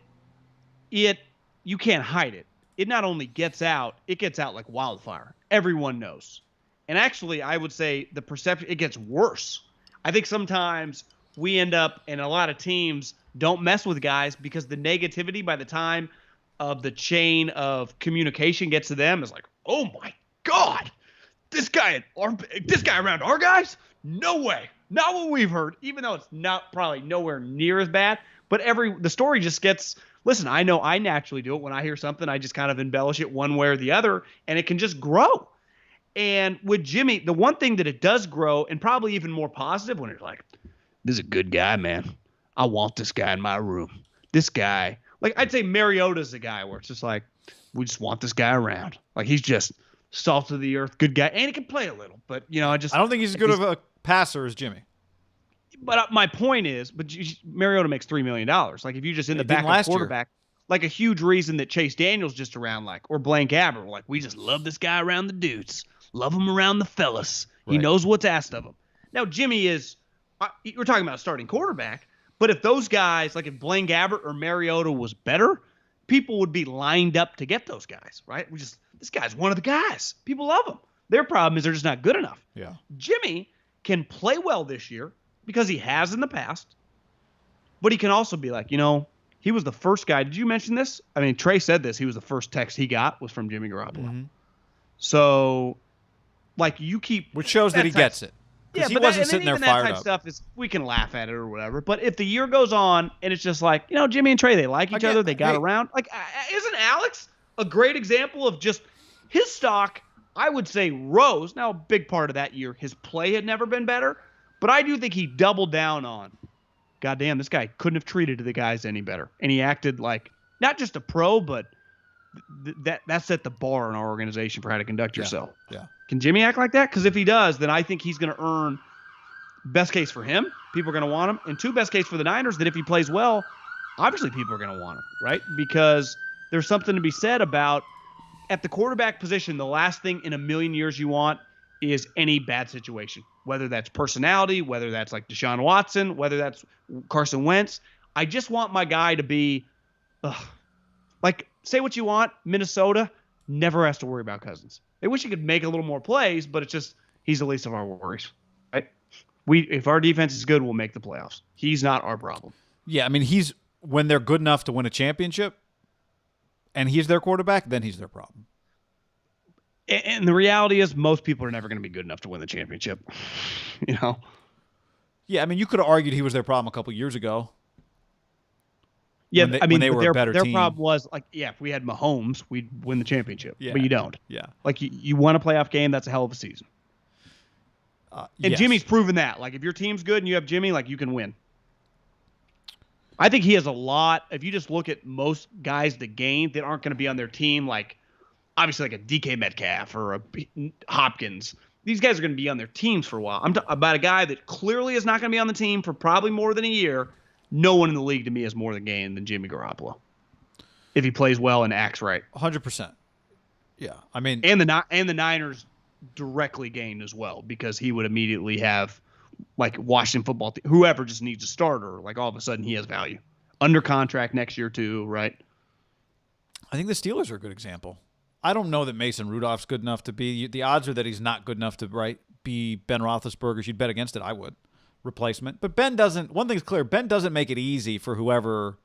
S2: you can't hide it. It not only gets out, it gets out like wildfire. Everyone knows. And actually, I would say the perception, it gets worse. I think sometimes we end up, and a lot of teams don't mess with guys because the negativity by the time of the chain of communication gets to them is like, oh my God, this guy around our guys? No way. Not what we've heard, even though it's not probably nowhere near as bad. But the story just gets, listen, I know I naturally do it. When I hear something, I just kind of embellish it one way or the other, and it can just grow. And with Jimmy, the one thing that it does grow, and probably even more positive when it's like, this is a good guy, man. I want this guy in my room. This guy, like I'd say Mariota's the guy where it's just like, we just want this guy around. Like he's just salt of the earth, good guy, and he can play a little. But I
S1: don't think he's as good of a passer as Jimmy.
S2: But my point is, Mariota makes $3 million. Like if you just in the backup quarterback, like a huge reason that Chase Daniel's just around, like, or Blaine Gabbert, like we just love this guy around the dudes, love him around the fellas. Right. He knows what's asked of him. Now Jimmy is, we're talking about a starting quarterback, but if those guys, like if Blaine Gabbert or Mariota was better, people would be lined up to get those guys, right? This guy's one of the guys. People love him. Their problem is they're just not good enough.
S1: Yeah.
S2: Jimmy can play well this year because he has in the past, but he can also be like, he was the first guy. Did you mention this? I mean, Trey said this. He was the first text he got was from Jimmy Garoppolo.
S1: Mm-hmm.
S2: So, like, which
S1: shows that he gets it. Yeah, he wasn't sitting there fired up.
S2: Stuff is, we can laugh at it or whatever. But if the year goes on and it's just like, Jimmy and Trey, they like each other, they got around. Like, isn't Alex a great example of just his stock? I would say rose. Now, a big part of that year, his play had never been better. But I do think he doubled down on, goddamn, this guy couldn't have treated the guys any better. And he acted like not just a pro, but that set the bar in our organization for how to conduct yourself.
S1: Yeah.
S2: Can Jimmy act like that? Because if he does, then I think he's going to earn best case for him. People are going to want him. And best case for the Niners, that if he plays well, obviously people are going to want him, right? Because there's something to be said about at the quarterback position, the last thing in a million years you want is any bad situation, whether that's personality, whether that's like Deshaun Watson, whether that's Carson Wentz. I just want my guy to be like, say what you want, Minnesota never has to worry about Cousins. They wish he could make a little more plays, but it's just he's the least of our worries, right? If our defense is good, we'll make the playoffs. He's not our problem.
S1: Yeah, I mean, when they're good enough to win a championship and he's their quarterback, then he's their problem.
S2: And the reality is most people are never going to be good enough to win the championship,
S1: Yeah, I mean, you could have argued he was their problem a couple years ago.
S2: Yeah,
S1: when they were a better
S2: team.
S1: Their
S2: problem was, like, if we had Mahomes, we'd win the championship. Yeah. But you don't.
S1: Yeah.
S2: Like, you won a playoff game, that's a hell of a season. And yes. Jimmy's proven that. Like, if your team's good and you have Jimmy, like, you can win. I think he has a lot. If you just look at most guys that gain that aren't going to be on their team, like, obviously like a DK Metcalf or a Hopkins, these guys are going to be on their teams for a while. I'm talking about a guy that clearly is not going to be on the team for probably more than a year. No one in the league to me has more than gained than Jimmy Garoppolo if he plays well and acts right.
S1: 100%. Yeah, I mean,
S2: and the Niners directly gained as well because he would immediately have like Washington football team, whoever just needs a starter. Like all of a sudden he has value under contract next year too, right?
S1: I think the Steelers are a good example. I don't know that Mason Rudolph's good enough to be. The odds are that he's not good enough to be Ben Roethlisberger. You'd bet against it. I would. Replacement. But Ben doesn't. One thing's clear. Ben doesn't make it easy for whoever.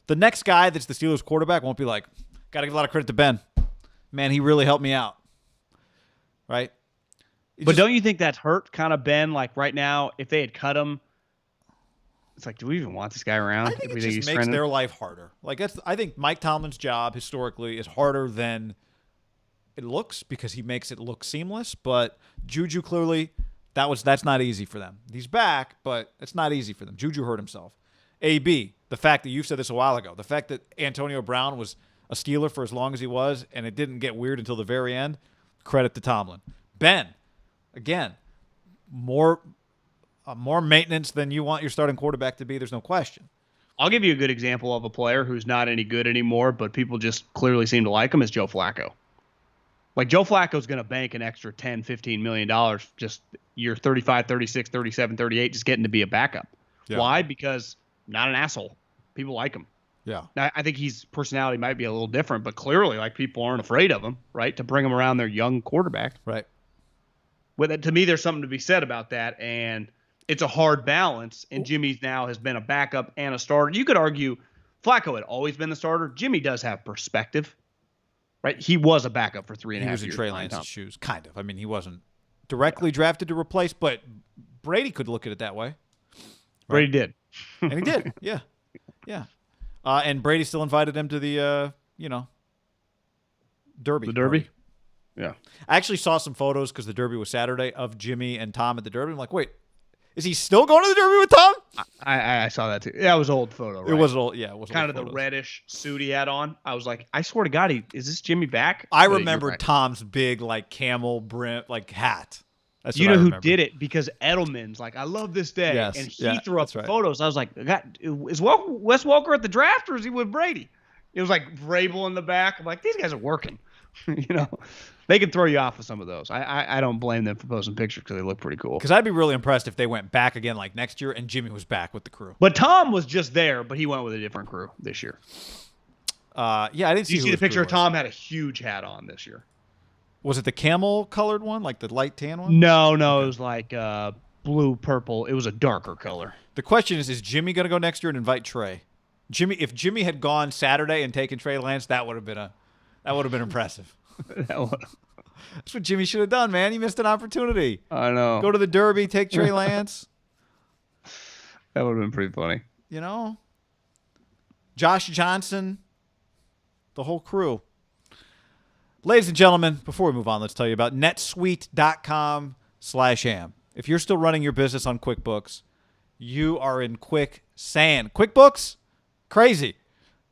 S1: The next guy that's the Steelers quarterback won't be like, got to give a lot of credit to Ben. Man, he really helped me out. Right?
S2: Don't you think that's hurt kind of Ben? Like right now, if they had cut him, it's like, do we even want this guy around?
S1: I think it just makes their life harder. Like I think Mike Tomlin's job historically is harder than it looks because he makes it look seamless. But Juju clearly, that's not easy for them. He's back, but it's not easy for them. Juju hurt himself. AB, the fact that you said this a while ago, the fact that Antonio Brown was a Steeler for as long as he was and it didn't get weird until the very end, credit to Tomlin. Ben, again, more maintenance than you want your starting quarterback to be. There's no question.
S2: I'll give you a good example of a player who's not any good anymore, but people just clearly seem to like him is Joe Flacco. Like Joe Flacco's going to bank an extra $10, $15 million just year 35, 36, 37, 38, just getting to be a backup. Yeah. Why? Because not an asshole. People like him.
S1: Yeah.
S2: Now, I think his personality might be a little different, but clearly like people aren't afraid of him, right? To bring him around their young quarterback.
S1: Right.
S2: But to me, there's something to be said about that. And it's a hard balance, and Jimmy now has been a backup and a starter. You could argue Flacco had always been the starter. Jimmy does have perspective, right? He was a backup for 3.5 years.
S1: He was in Trey Lance's shoes, kind of. I mean, he wasn't directly drafted to replace, but Brady could look at it that way. Right?
S2: Brady did.
S1: And he did, yeah. Yeah. And Brady still invited him to the, Derby.
S2: The Derby?
S1: Party.
S2: Yeah.
S1: I actually saw some photos because the Derby was Saturday of Jimmy and Tom at the Derby. I'm like, wait. Is he still going to the Derby with Tom?
S2: I saw that too. That was an old photo, right?
S1: It was old. Yeah, it was
S2: kind of
S1: old
S2: the reddish suit he had on. I was like, I swear to God, is this Jimmy back?
S1: I remember Tom's big like camel brim like hat. That's
S2: you
S1: what
S2: know
S1: I
S2: who
S1: remember.
S2: did it? Because Edelman's like, I love this day,
S1: Yes,
S2: and he
S1: yeah,
S2: threw up
S1: that's right.
S2: photos. I was like, God, is Wes Welker at the draft or is he with Brady? It was like Vrabel in the back. I'm like, these guys are working. You know, they can throw you off with some of those. I don't blame them for posting pictures because they look pretty cool.
S1: Because I'd be really impressed if they went back again like next year and Jimmy was back with the crew.
S2: But Tom was just there, but he went with a different crew this year.
S1: Yeah, I didn't see.
S2: You see the picture of Tom had a huge hat on this year.
S1: Was it the camel colored one, like the light tan one?
S2: No, okay. It was like blue, purple. It was a darker color.
S1: The question is Jimmy going to go next year and invite Trey? If Jimmy had gone Saturday and taken Trey Lance, that would have been impressive. That's what Jimmy should have done, man. He missed an opportunity.
S2: I know.
S1: Go to the Derby, take Trey Lance.
S2: That would have been pretty funny.
S1: You know, Josh Johnson, the whole crew. Ladies and gentlemen, before we move on, let's tell you about netsuite.com/ham. If you're still running your business on QuickBooks, you are in quicksand. QuickBooks? Crazy.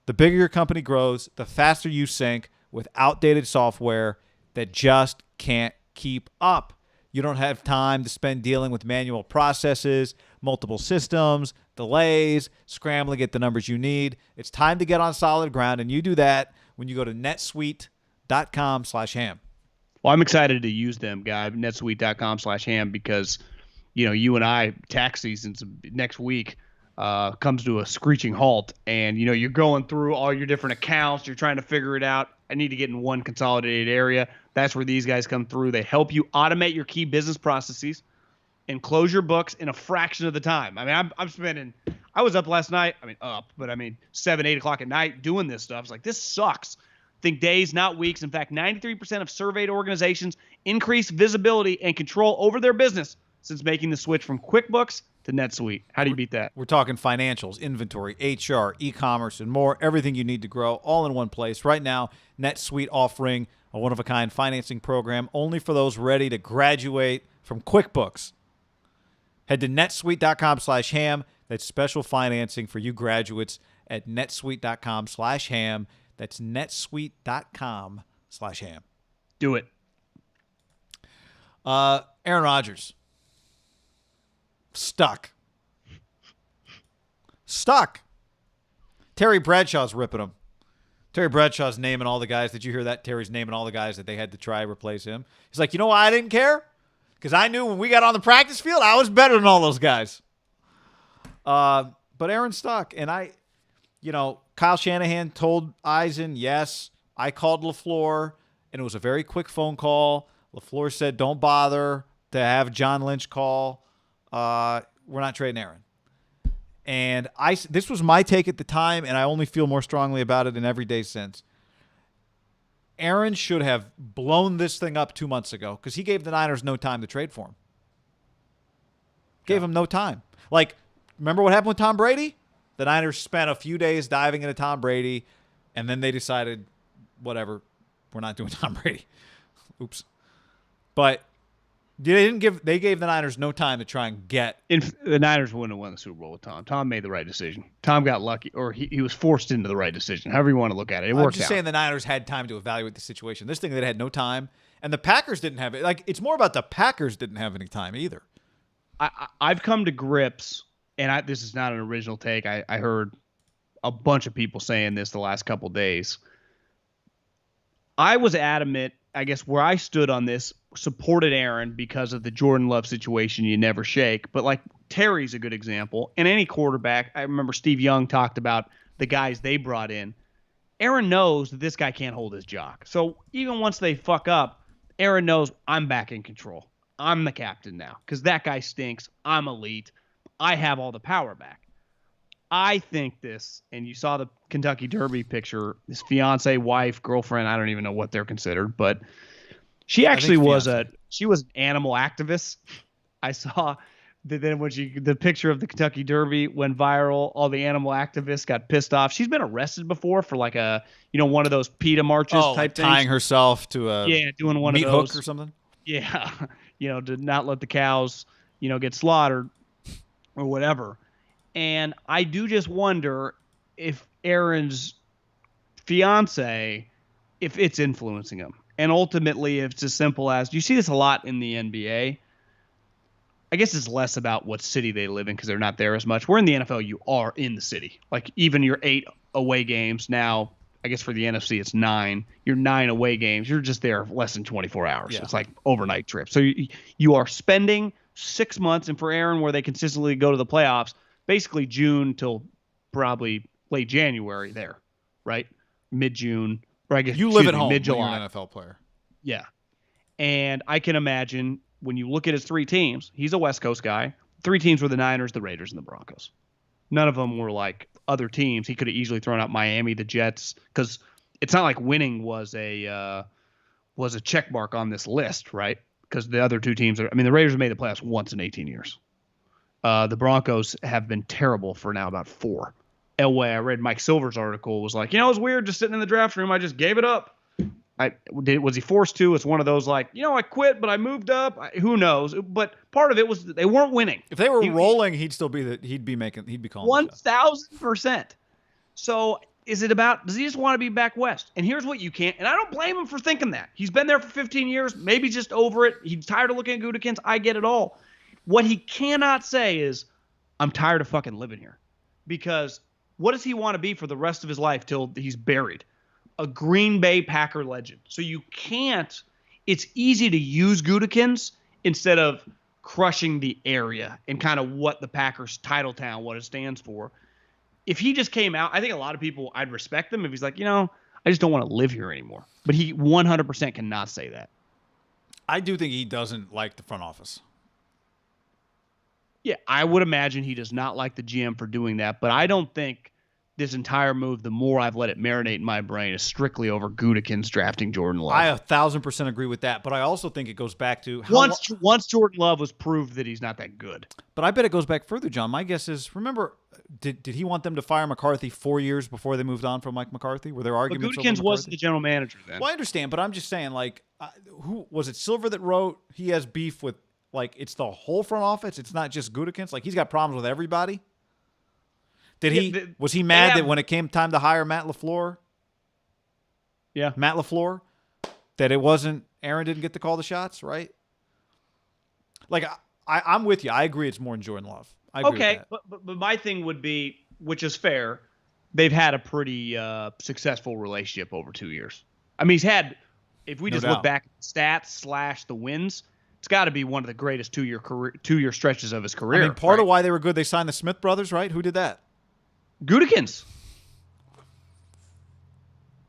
S1: The bigger your company grows, the faster you sync with outdated software that just can't keep up. You don't have time to spend dealing with manual processes, multiple systems, delays, scrambling to get the numbers you need. It's time to get on solid ground, and you do that when you go to netsuite.com/ham.
S2: Well, I'm excited to use them, guy. netsuite.com/ham because, you know, you and I, tax season's next week comes to a screeching halt, and you know you're going through all your different accounts, you're trying to figure it out. I need to get in one consolidated area. That's where these guys come through. They help you automate your key business processes and close your books in a fraction of the time. I mean, I'm spending. I was up last night. I mean, 7, 8 o'clock at night doing this stuff. It's like, this sucks. Think days, not weeks. In fact, 93% of surveyed organizations increase visibility and control over their business since making the switch from QuickBooks to NetSuite. How do you beat that?
S1: We're talking financials, inventory, HR, e-commerce, and more. Everything you need to grow all in one place. Right now, NetSuite offering a one-of-a-kind financing program only for those ready to graduate from QuickBooks. Head to netsuite.com/ham. That's special financing for you graduates at netsuite.com/ham. That's netsuite.com/ham.
S2: Do it.
S1: Aaron Rodgers. Stuck. Terry Bradshaw's ripping him. Terry Bradshaw's naming all the guys. Did you hear that? Terry's naming all the guys that they had to try to replace him. He's like, you know why I didn't care? Because I knew when we got on the practice field, I was better than all those guys. But Aaron's stuck. And Kyle Shanahan told Eisen, yes, I called LaFleur, and it was a very quick phone call. LaFleur said, don't bother to have John Lynch call. We're not trading Aaron. And this was my take at the time, and I only feel more strongly about it in every day since. Aaron should have blown this thing up 2 months ago because he gave the Niners no time to trade for him. Gave him no time. Like, remember what happened with Tom Brady? The Niners spent a few days diving into Tom Brady, and then they decided, whatever, we're not doing Tom Brady. Oops. But they gave the Niners no time to try and get.
S2: The Niners wouldn't have won the Super Bowl with Tom. Tom made the right decision. Tom got lucky, or he was forced into the right decision. However you want to look at it, it worked out.
S1: I'm just saying the Niners had time to evaluate the situation. This thing, they had no time, and the Packers didn't have it. Like, it's more about the Packers didn't have any time either.
S2: I've come to grips, and this is not an original take. I heard a bunch of people saying this the last couple days. I was adamant, I guess, where I stood on this, supported Aaron because of the Jordan Love situation you never shake. But like Terry's a good example. And any quarterback, I remember Steve Young talked about the guys they brought in. Aaron knows that this guy can't hold his jock. So even once they fuck up, Aaron knows I'm back in control. I'm the captain now because that guy stinks. I'm elite. I have all the power back. I think this, and you saw the Kentucky Derby picture, his fiance, wife, girlfriend, I don't even know what they're considered, but she actually was an animal activist. I saw that then when the picture of the Kentucky Derby went viral, all the animal activists got pissed off. She's been arrested before for like one of those PETA marches type things.
S1: Tying herself to a
S2: doing one
S1: meat
S2: of those
S1: hook or something.
S2: Yeah, to not let the cows, get slaughtered. or whatever. And I do just wonder if Aaron's fiance, if it's influencing him. And ultimately, if it's as simple as, you see this a lot in the NBA. I guess it's less about what city they live in because they're not there as much. We're in the NFL, you are in the city. Like even your 8 away games now, I guess for the NFC it's 9. Your 9 away games, you're just there less than 24 hours.
S1: Yeah.
S2: It's like overnight trips. So you are spending 6 months, and for Aaron, where they consistently go to the playoffs, basically June till probably late January there, right? Mid-June, or I guess
S1: You live at home
S2: mid-July.
S1: when you're an NFL player.
S2: Yeah. And I can imagine when you look at his 3 teams, he's a West Coast guy. 3 teams were the Niners, the Raiders, and the Broncos. None of them were like other teams. He could have easily thrown out Miami, the Jets, because it's not like winning was a check mark on this list, right? Because the other 2 teams are. I mean, the Raiders have made the playoffs once in 18 years. The Broncos have been terrible for now about 4. Elway, I read Mike Silver's article, was like, it was weird just sitting in the draft room. I just gave it up. Was he forced to? It's one of those like, I quit, but I moved up. Who knows? But part of it was that they weren't winning.
S1: If they were rolling, he'd still be he'd be calling
S2: 1,000%. So is it about, does he just want to be back west? And here's what you can't, and I don't blame him for thinking that. He's been there for 15 years, maybe just over it. He's tired of looking at Gutekunst. I get it all. What he cannot say is, I'm tired of fucking living here. Because what does he want to be for the rest of his life till he's buried? A Green Bay Packer legend. So you can't, it's easy to use Gutekunst instead of crushing the area and kind of what the Packers title town, what it stands for. If he just came out, I think a lot of people, I'd respect him if he's like, I just don't want to live here anymore. But he 100% cannot say that.
S1: I do think he doesn't like the front office.
S2: Yeah, I would imagine he does not like the GM for doing that, but I don't think this entire move, the more I've let it marinate in my brain, is strictly over Gutekunst drafting Jordan Love.
S1: I 1,000% agree with that, but I also think it goes back to
S2: once Jordan Love was proved that he's not that good.
S1: But I bet it goes back further, John. My guess is, remember, did he want them to fire McCarthy 4 years before they moved on from Mike McCarthy? Were there arguments?
S2: But Gutekunst wasn't the general manager then.
S1: Well, I understand, but I'm just saying, like, who was it? Silver that wrote he has beef with, like, it's the whole front office. It's not just Gutekunst. Like, he's got problems with everybody. Was he mad that when it came time to hire Matt LaFleur?
S2: Yeah.
S1: Matt LaFleur? That it wasn't, Aaron didn't get to call the shots, right? Like, I'm with you. I agree it's more than Jordan Love. I agree with that.
S2: But my thing would be, which is fair, they've had a pretty successful relationship over 2 years. I mean, he's had, if we just look back at the stats / the wins, it's got to be one of the greatest 2-year stretches of his career.
S1: I mean, part of why they were good, they signed the Smith brothers, right? Who did that?
S2: Gutekunst.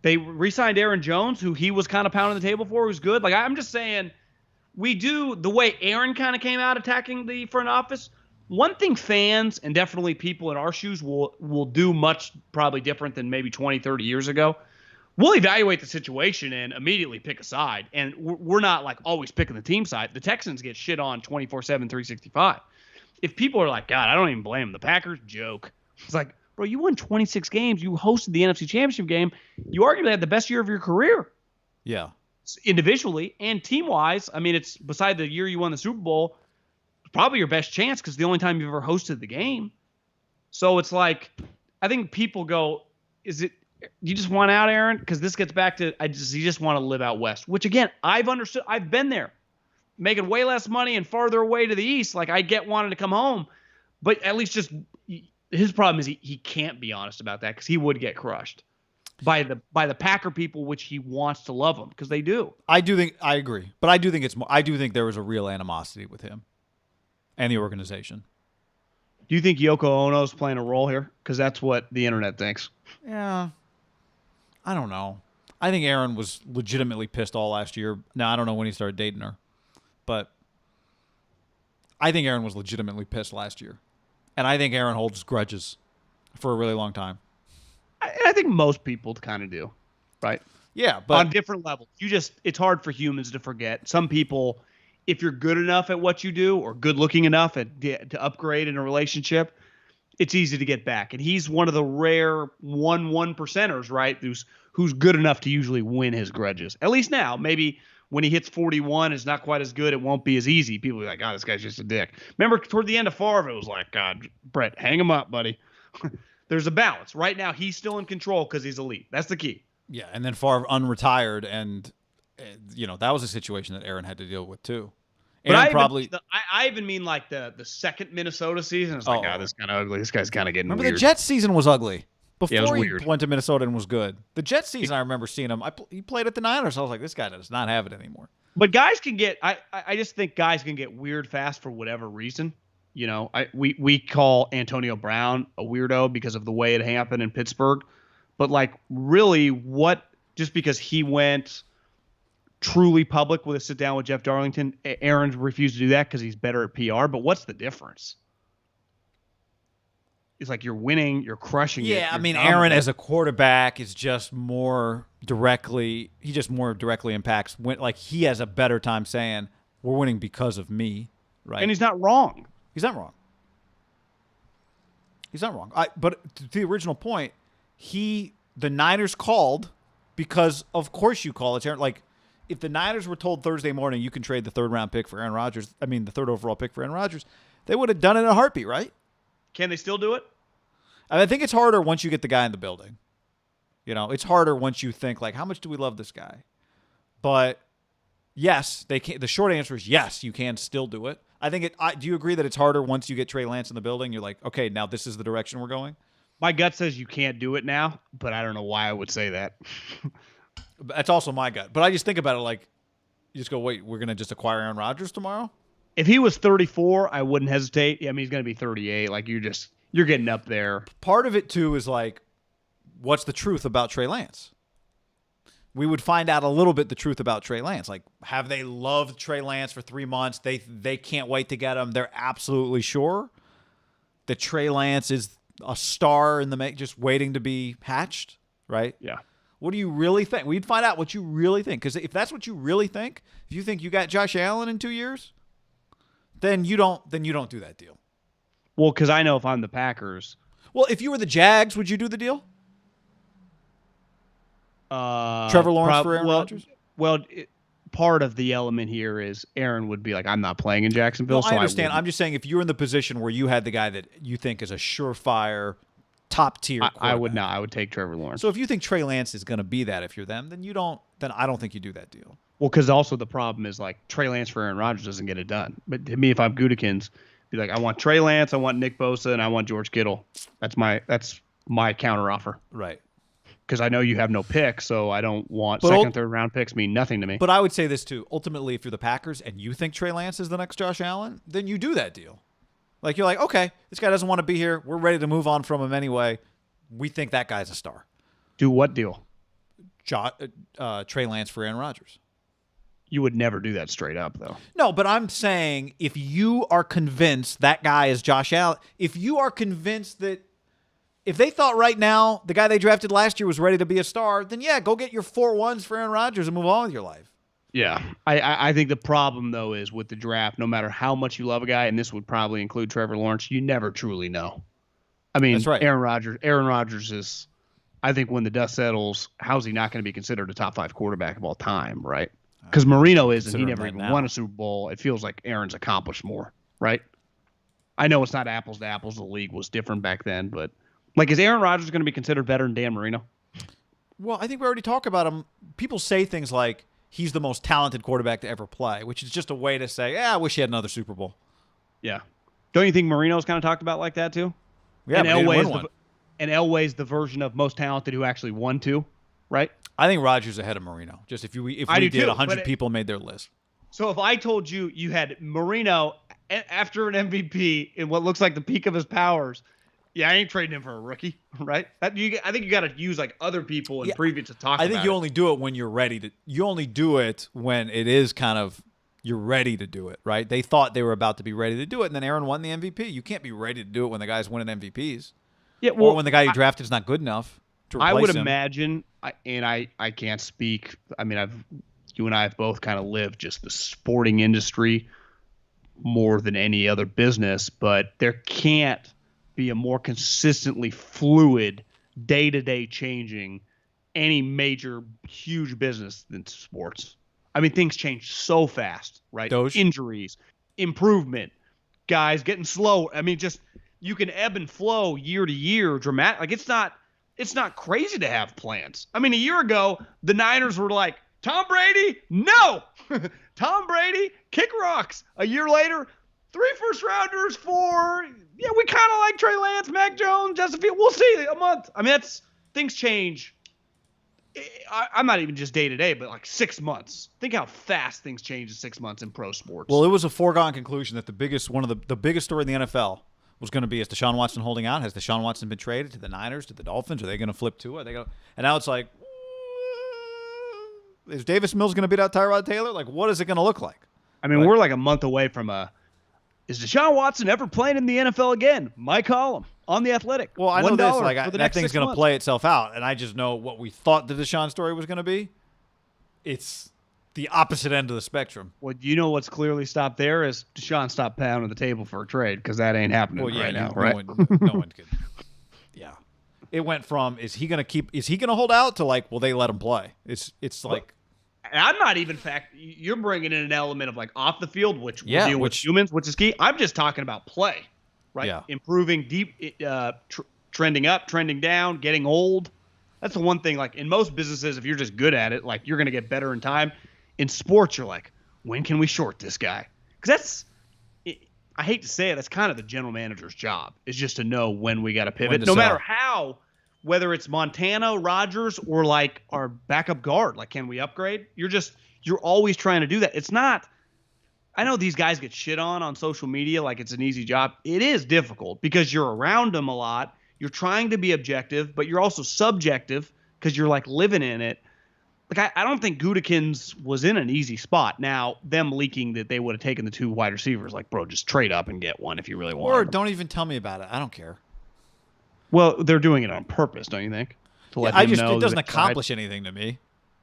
S2: They re-signed Aaron Jones, who he was kind of pounding the table for, who's good. Like, I'm just saying, we do the way Aaron kind of came out attacking the front office. One thing fans and definitely people in our shoes will do much probably different than maybe 20, 30 years ago. We'll evaluate the situation and immediately pick a side. And we're not like always picking the team side. The Texans get shit on 24/7, 365. If people are like, God, I don't even blame them. The Packers joke. It's like, bro, you won 26 games. You hosted the NFC Championship game. You arguably had the best year of your career.
S1: Yeah.
S2: Individually and team-wise. I mean, it's beside the year you won the Super Bowl, probably your best chance because the only time you've ever hosted the game. So it's like, I think people go, is it, you just want out, Aaron? Because this gets back to, you just want to live out west. Which, again, I've understood. I've been there. Making way less money and farther away to the east. Like, I get wanting to come home. But at least just... His problem is he can't be honest about that because he would get crushed by the Packer people, which he wants to love them because they do.
S1: I agree, but I do think it's more. I do think there was a real animosity with him and the organization.
S2: Do you think Yoko Ono's playing a role here? Because that's what the internet thinks.
S1: Yeah, I don't know. I think Aaron was legitimately pissed all last year. Now I don't know when he started dating her, but I think Aaron was legitimately pissed last year. And I think Aaron holds grudges for a really long time.
S2: I think most people kind of do, right?
S1: Yeah, but
S2: on different levels. It's hard for humans to forget. Some people, if you're good enough at what you do or good looking enough to upgrade in a relationship, it's easy to get back. And he's one of the rare 1%ers, right? Who's good enough to usually win his grudges. At least now. Maybe when he hits 41, it's not quite as good. It won't be as easy. People are like, oh, this guy's just a dick. Remember toward the end of Favre, it was like, God, Brett, hang him up, buddy. There's a balance. Right now, he's still in control because he's elite. That's the key.
S1: Yeah, and then Favre unretired, and that was a situation that Aaron had to deal with too.
S2: But I even mean like the second Minnesota season. It's like, this is kind of ugly. This guy's kind of getting
S1: weird.
S2: Remember
S1: the Jets season was ugly. Before
S2: he
S1: went to Minnesota and was good. The Jets season, I remember seeing him. He played at the Niners. I was like, this guy does not have it anymore.
S2: But guys can get. I just think guys can get weird fast for whatever reason. We call Antonio Brown a weirdo because of the way it happened in Pittsburgh. But like, really, just because he went truly public with a sit down with Jeff Darlington, Aaron refused to do that because he's better at PR. But what's the difference? It's like you're winning, you're crushing it.
S1: Yeah, I mean, Aaron as a quarterback is just more directly. He just more directly impacts. Like he has a better time saying we're winning because of me, right?
S2: And he's not wrong.
S1: He's not wrong. He's not wrong. But to the original point, the Niners called because of course you call it, Aaron. Like if the Niners were told Thursday morning you can trade the third overall pick for Aaron Rodgers, they would have done it in a heartbeat, right?
S2: Can they still do it?
S1: I think it's harder once you get the guy in the building. It's harder once you think, like, how much do we love this guy? But, yes, they can. The short answer is yes, you can still do it. I think do you agree that it's harder once you get Trey Lance in the building? You're like, okay, now this is the direction we're going?
S2: My gut says you can't do it now, but I don't know why I would say that.
S1: That's also my gut. But I just think about it like, you just go, wait, we're going to just acquire Aaron Rodgers tomorrow?
S2: If he was 34, I wouldn't hesitate. I mean, he's going to be 38. Like, you're getting up there.
S1: Part of it, too, is like, what's the truth about Trey Lance? We would find out a little bit the truth about Trey Lance. Like, have they loved Trey Lance for 3 months? They can't wait to get him. They're absolutely sure that Trey Lance is a star in the make, just waiting to be hatched, right?
S2: Yeah.
S1: What do you really think? We'd find out what you really think. Because if that's what you really think, if you think you got Josh Allen in 2 years, then you don't do that deal.
S2: Well, because I know if I'm the Packers.
S1: Well, if you were the Jags, would you do the deal? Trevor Lawrence for Aaron Rodgers?
S2: Well, part of the element here is Aaron would be like, I'm not playing in Jacksonville.
S1: No, I understand. I'm just saying if you're in the position where you had the guy that you think is a surefire top tier quarterback.
S2: I would not. I would take Trevor Lawrence.
S1: So if you think Trey Lance is going to be that if you're them, then I don't think you do that deal.
S2: Well, because also the problem is like Trey Lance for Aaron Rodgers doesn't get it done. But to me, if I'm Gutekunst, be like, I want Trey Lance, I want Nick Bosa, and I want George Kittle. That's my counteroffer.
S1: Right.
S2: Because I know you have no pick, so I don't want second, third round picks mean nothing to me.
S1: But I would say this too. Ultimately, if you're the Packers and you think Trey Lance is the next Josh Allen, then you do that deal. Like you're like, okay, this guy doesn't want to be here. We're ready to move on from him anyway. We think that guy's a star.
S2: Do what deal?
S1: Trey Lance for Aaron Rodgers.
S2: You would never do that straight up, though.
S1: No, but I'm saying if you are convinced that guy is Josh Allen, if you are convinced that if they thought right now the guy they drafted last year was ready to be a star, then yeah, go get your 4-1s for Aaron Rodgers and move on with your life.
S2: Yeah. I think the problem, though, is with the draft, no matter how much you love a guy, and this would probably include Trevor Lawrence, you never truly know. I mean, that's right. Aaron Rodgers is, I think when the dust settles, how's he not going to be considered a top 5 quarterback of all time, right? Because Marino is, and he never even won a Super Bowl. It feels like Aaron's accomplished more, right? I know it's not apples to apples. The league was different back then, but like, is Aaron Rodgers going to be considered better than Dan Marino?
S1: Well, I think we already talked about him. People say things like he's the most talented quarterback to ever play, which is just a way to say, I wish he had another Super Bowl.
S2: Yeah. Don't you think Marino's kind of talked about like that too?
S1: Yeah,
S2: and Elway's the version of most talented who actually won 2, right?
S1: I think Rodgers ahead of Marino. Just if we did 100 people made their list.
S2: So if I told you had Marino after an MVP in what looks like the peak of his powers, yeah, I ain't trading him for a rookie, right? I think you got to use like other people in preview to talk about it.
S1: I think you only do it when you're ready to. You only do it when it is kind of you're ready to do it, right? They thought they were about to be ready to do it, and then Aaron won the MVP. You can't be ready to do it when the guy's winning MVPs.
S2: Yeah, well,
S1: or when the guy you drafted is not good enough to replace him.
S2: I would imagine, and I can't speak. I mean, you and I have both kind of lived just the sporting industry more than any other business, but there can't be a more consistently fluid, day-to-day changing any major, huge business than sports. I mean, things change so fast, right?
S1: Doge.
S2: Injuries, improvement, guys getting slow. I mean, just you can ebb and flow year to year, dramatic. Like it's not crazy to have plans. I mean, a year ago, the Niners were like, Tom Brady, no, Tom Brady, kick rocks. A year later, 3 first-rounders for we kind of like Trey Lance, Mac Jones, Justin Fields. We'll see a month. I mean, things change. I'm not even just day to day, but like 6 months. Think how fast things change in 6 months in pro sports.
S1: Well, it was a foregone conclusion that one of the biggest story in the NFL was going to be, is Deshaun Watson holding out? Has Deshaun Watson been traded to the Niners, to the Dolphins? Are they going to flip Tua? Are they going? And now it's like, is Davis Mills going to beat out Tyrod Taylor? Like, what is it going to look like?
S2: I mean, we're like a month away from is Deshaun Watson ever playing in the NFL again? My column on The Athletic.
S1: Well, I know this. Like, that thing's going
S2: to
S1: to play itself out, and I just know what we thought the Deshaun story was going to be. It's the opposite end of the spectrum.
S2: Well, you know what's clearly stopped there is Deshaun stopped pounding the table for a trade, because that ain't happening now, right?
S1: No one could. Yeah, it went from is he going to hold out to like, will they let him play? It's like.
S2: And I'm not even you're bringing in an element of like off the field, which we're dealing with humans, which is key. I'm just talking about play, right?
S1: Yeah.
S2: Improving, deep, trending up, trending down, getting old. That's the one thing. Like in most businesses, if you're just good at it, like you're going to get better in time. In sports, you're like, when can we short this guy? Because I hate to say it, that's kind of the general manager's job, is just to know when we got to pivot, no matter how. Whether it's Montana, Rodgers, or like our backup guard, like, can we upgrade? You're always trying to do that. It's not, I know these guys get shit on social media like it's an easy job. It is difficult because you're around them a lot. You're trying to be objective, but you're also subjective because you're like living in it. Like, I don't think Gutekunst was in an easy spot. Now, them leaking that they would have taken the 2 wide receivers, like, bro, just trade up and get one if you really want.
S1: Or don't even tell me about it. I don't care.
S2: Well, they're doing it on purpose, don't you think? To let him know
S1: it doesn't accomplish anything to me.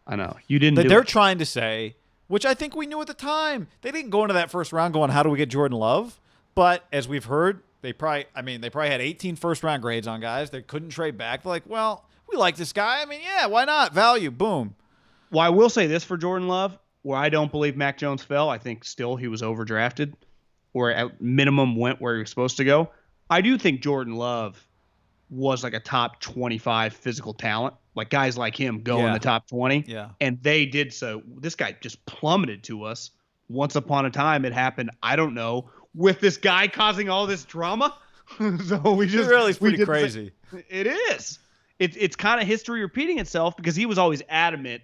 S2: I know. You didn't
S1: do They're trying to say, which I think we knew at the time, they didn't go into that first round going, how do we get Jordan Love? But as we've heard, they probably had 18 first-round grades on guys. They couldn't trade back. They're like, well, we like this guy. I mean, yeah, why not? Value, boom.
S2: Well, I will say this for Jordan Love, where I don't believe Mac Jones fell. I think still he was overdrafted, or at minimum went where he was supposed to go. I do think Jordan Love was like a top 25 physical talent. Like guys like him go in the top 20.
S1: Yeah.
S2: And they did so. This guy just plummeted to us. Once upon a time, it happened, I don't know, with this guy causing all this drama. So we just.
S1: It really is pretty crazy.
S2: It is. It's kind of history repeating itself, because he was always adamant.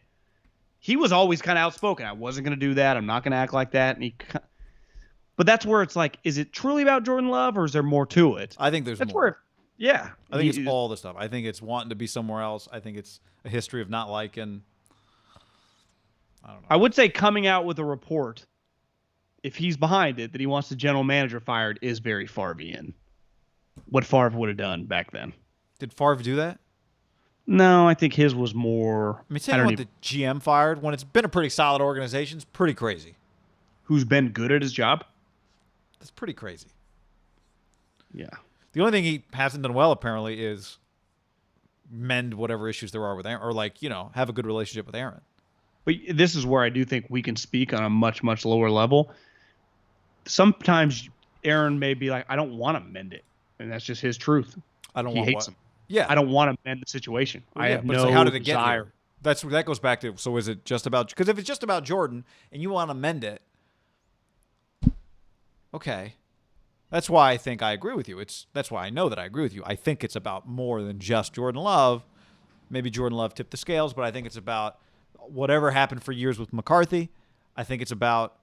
S2: He was always kind of outspoken. I wasn't going to do that. I'm not going to act like that. But that's where it's like, is it truly about Jordan Love, or is there more to it?
S1: I think there's more.
S2: Yeah.
S1: I think it's all the stuff. I think it's wanting to be somewhere else. I think it's a history of not liking. I don't know.
S2: I would say coming out with a report, if he's behind it, that he wants the general manager fired, is very Favre-ian. What Favre would have done back then.
S1: Did Favre do that?
S2: No, I think his was more.
S1: I mean, saying want the GM fired when it's been a pretty solid organization is pretty crazy.
S2: Who's been good at his job?
S1: That's pretty crazy.
S2: Yeah.
S1: The only thing he hasn't done well, apparently, is mend whatever issues there are with Aaron, or have a good relationship with Aaron.
S2: But this is where I do think we can speak on a much, much lower level. Sometimes Aaron may be like, I don't want to mend it. And that's just his truth. He hates him.
S1: Yeah.
S2: I don't want to mend the situation.
S1: Well,
S2: I have no
S1: how did it
S2: desire.
S1: Get here? That goes back to, so is it just about, because if it's just about Jordan and you want to mend it, okay. That's why I think I agree with you. That's why I know that I agree with you. I think it's about more than just Jordan Love. Maybe Jordan Love tipped the scales, but I think it's about whatever happened for years with McCarthy. I think it's about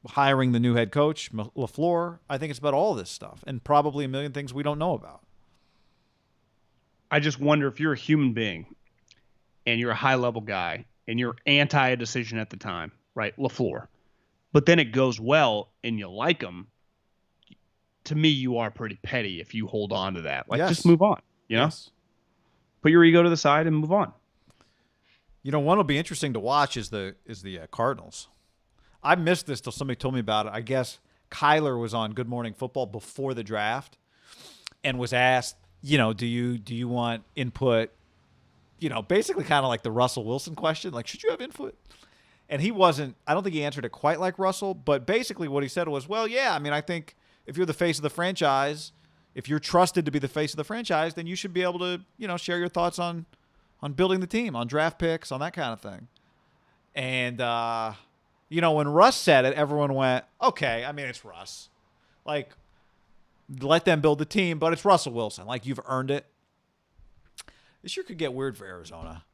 S1: hiring the new head coach, LaFleur. I think it's about all this stuff, and probably a million things we don't know about.
S2: I just wonder, if you're a human being and you're a high-level guy and you're anti a decision at the time, right, LaFleur, but then it goes well and you like him, to me, you are pretty petty if you hold on to that. Like, just move on, you know?
S1: Yes.
S2: Put your ego to the side and move on.
S1: One will be interesting to watch is the Cardinals. I missed this till somebody told me about it. I guess Kyler was on Good Morning Football before the draft and was asked, do you want input? Basically kind of like the Russell Wilson question, like, should you have input? And he wasn't, I don't think he answered it quite like Russell, but basically what he said was, well, yeah, I mean, I think if you're the face of the franchise, if you're trusted to be the face of the franchise, then you should be able to, share your thoughts on building the team, on draft picks, on that kind of thing. And, when Russ said it, everyone went, okay, I mean, it's Russ. Like, let them build the team, but it's Russell Wilson. Like, you've earned it. This year could get weird for Arizona.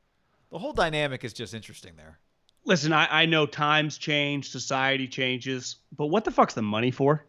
S1: The whole dynamic is just interesting there.
S2: Listen, I know times change, society changes, but what the fuck's the money for?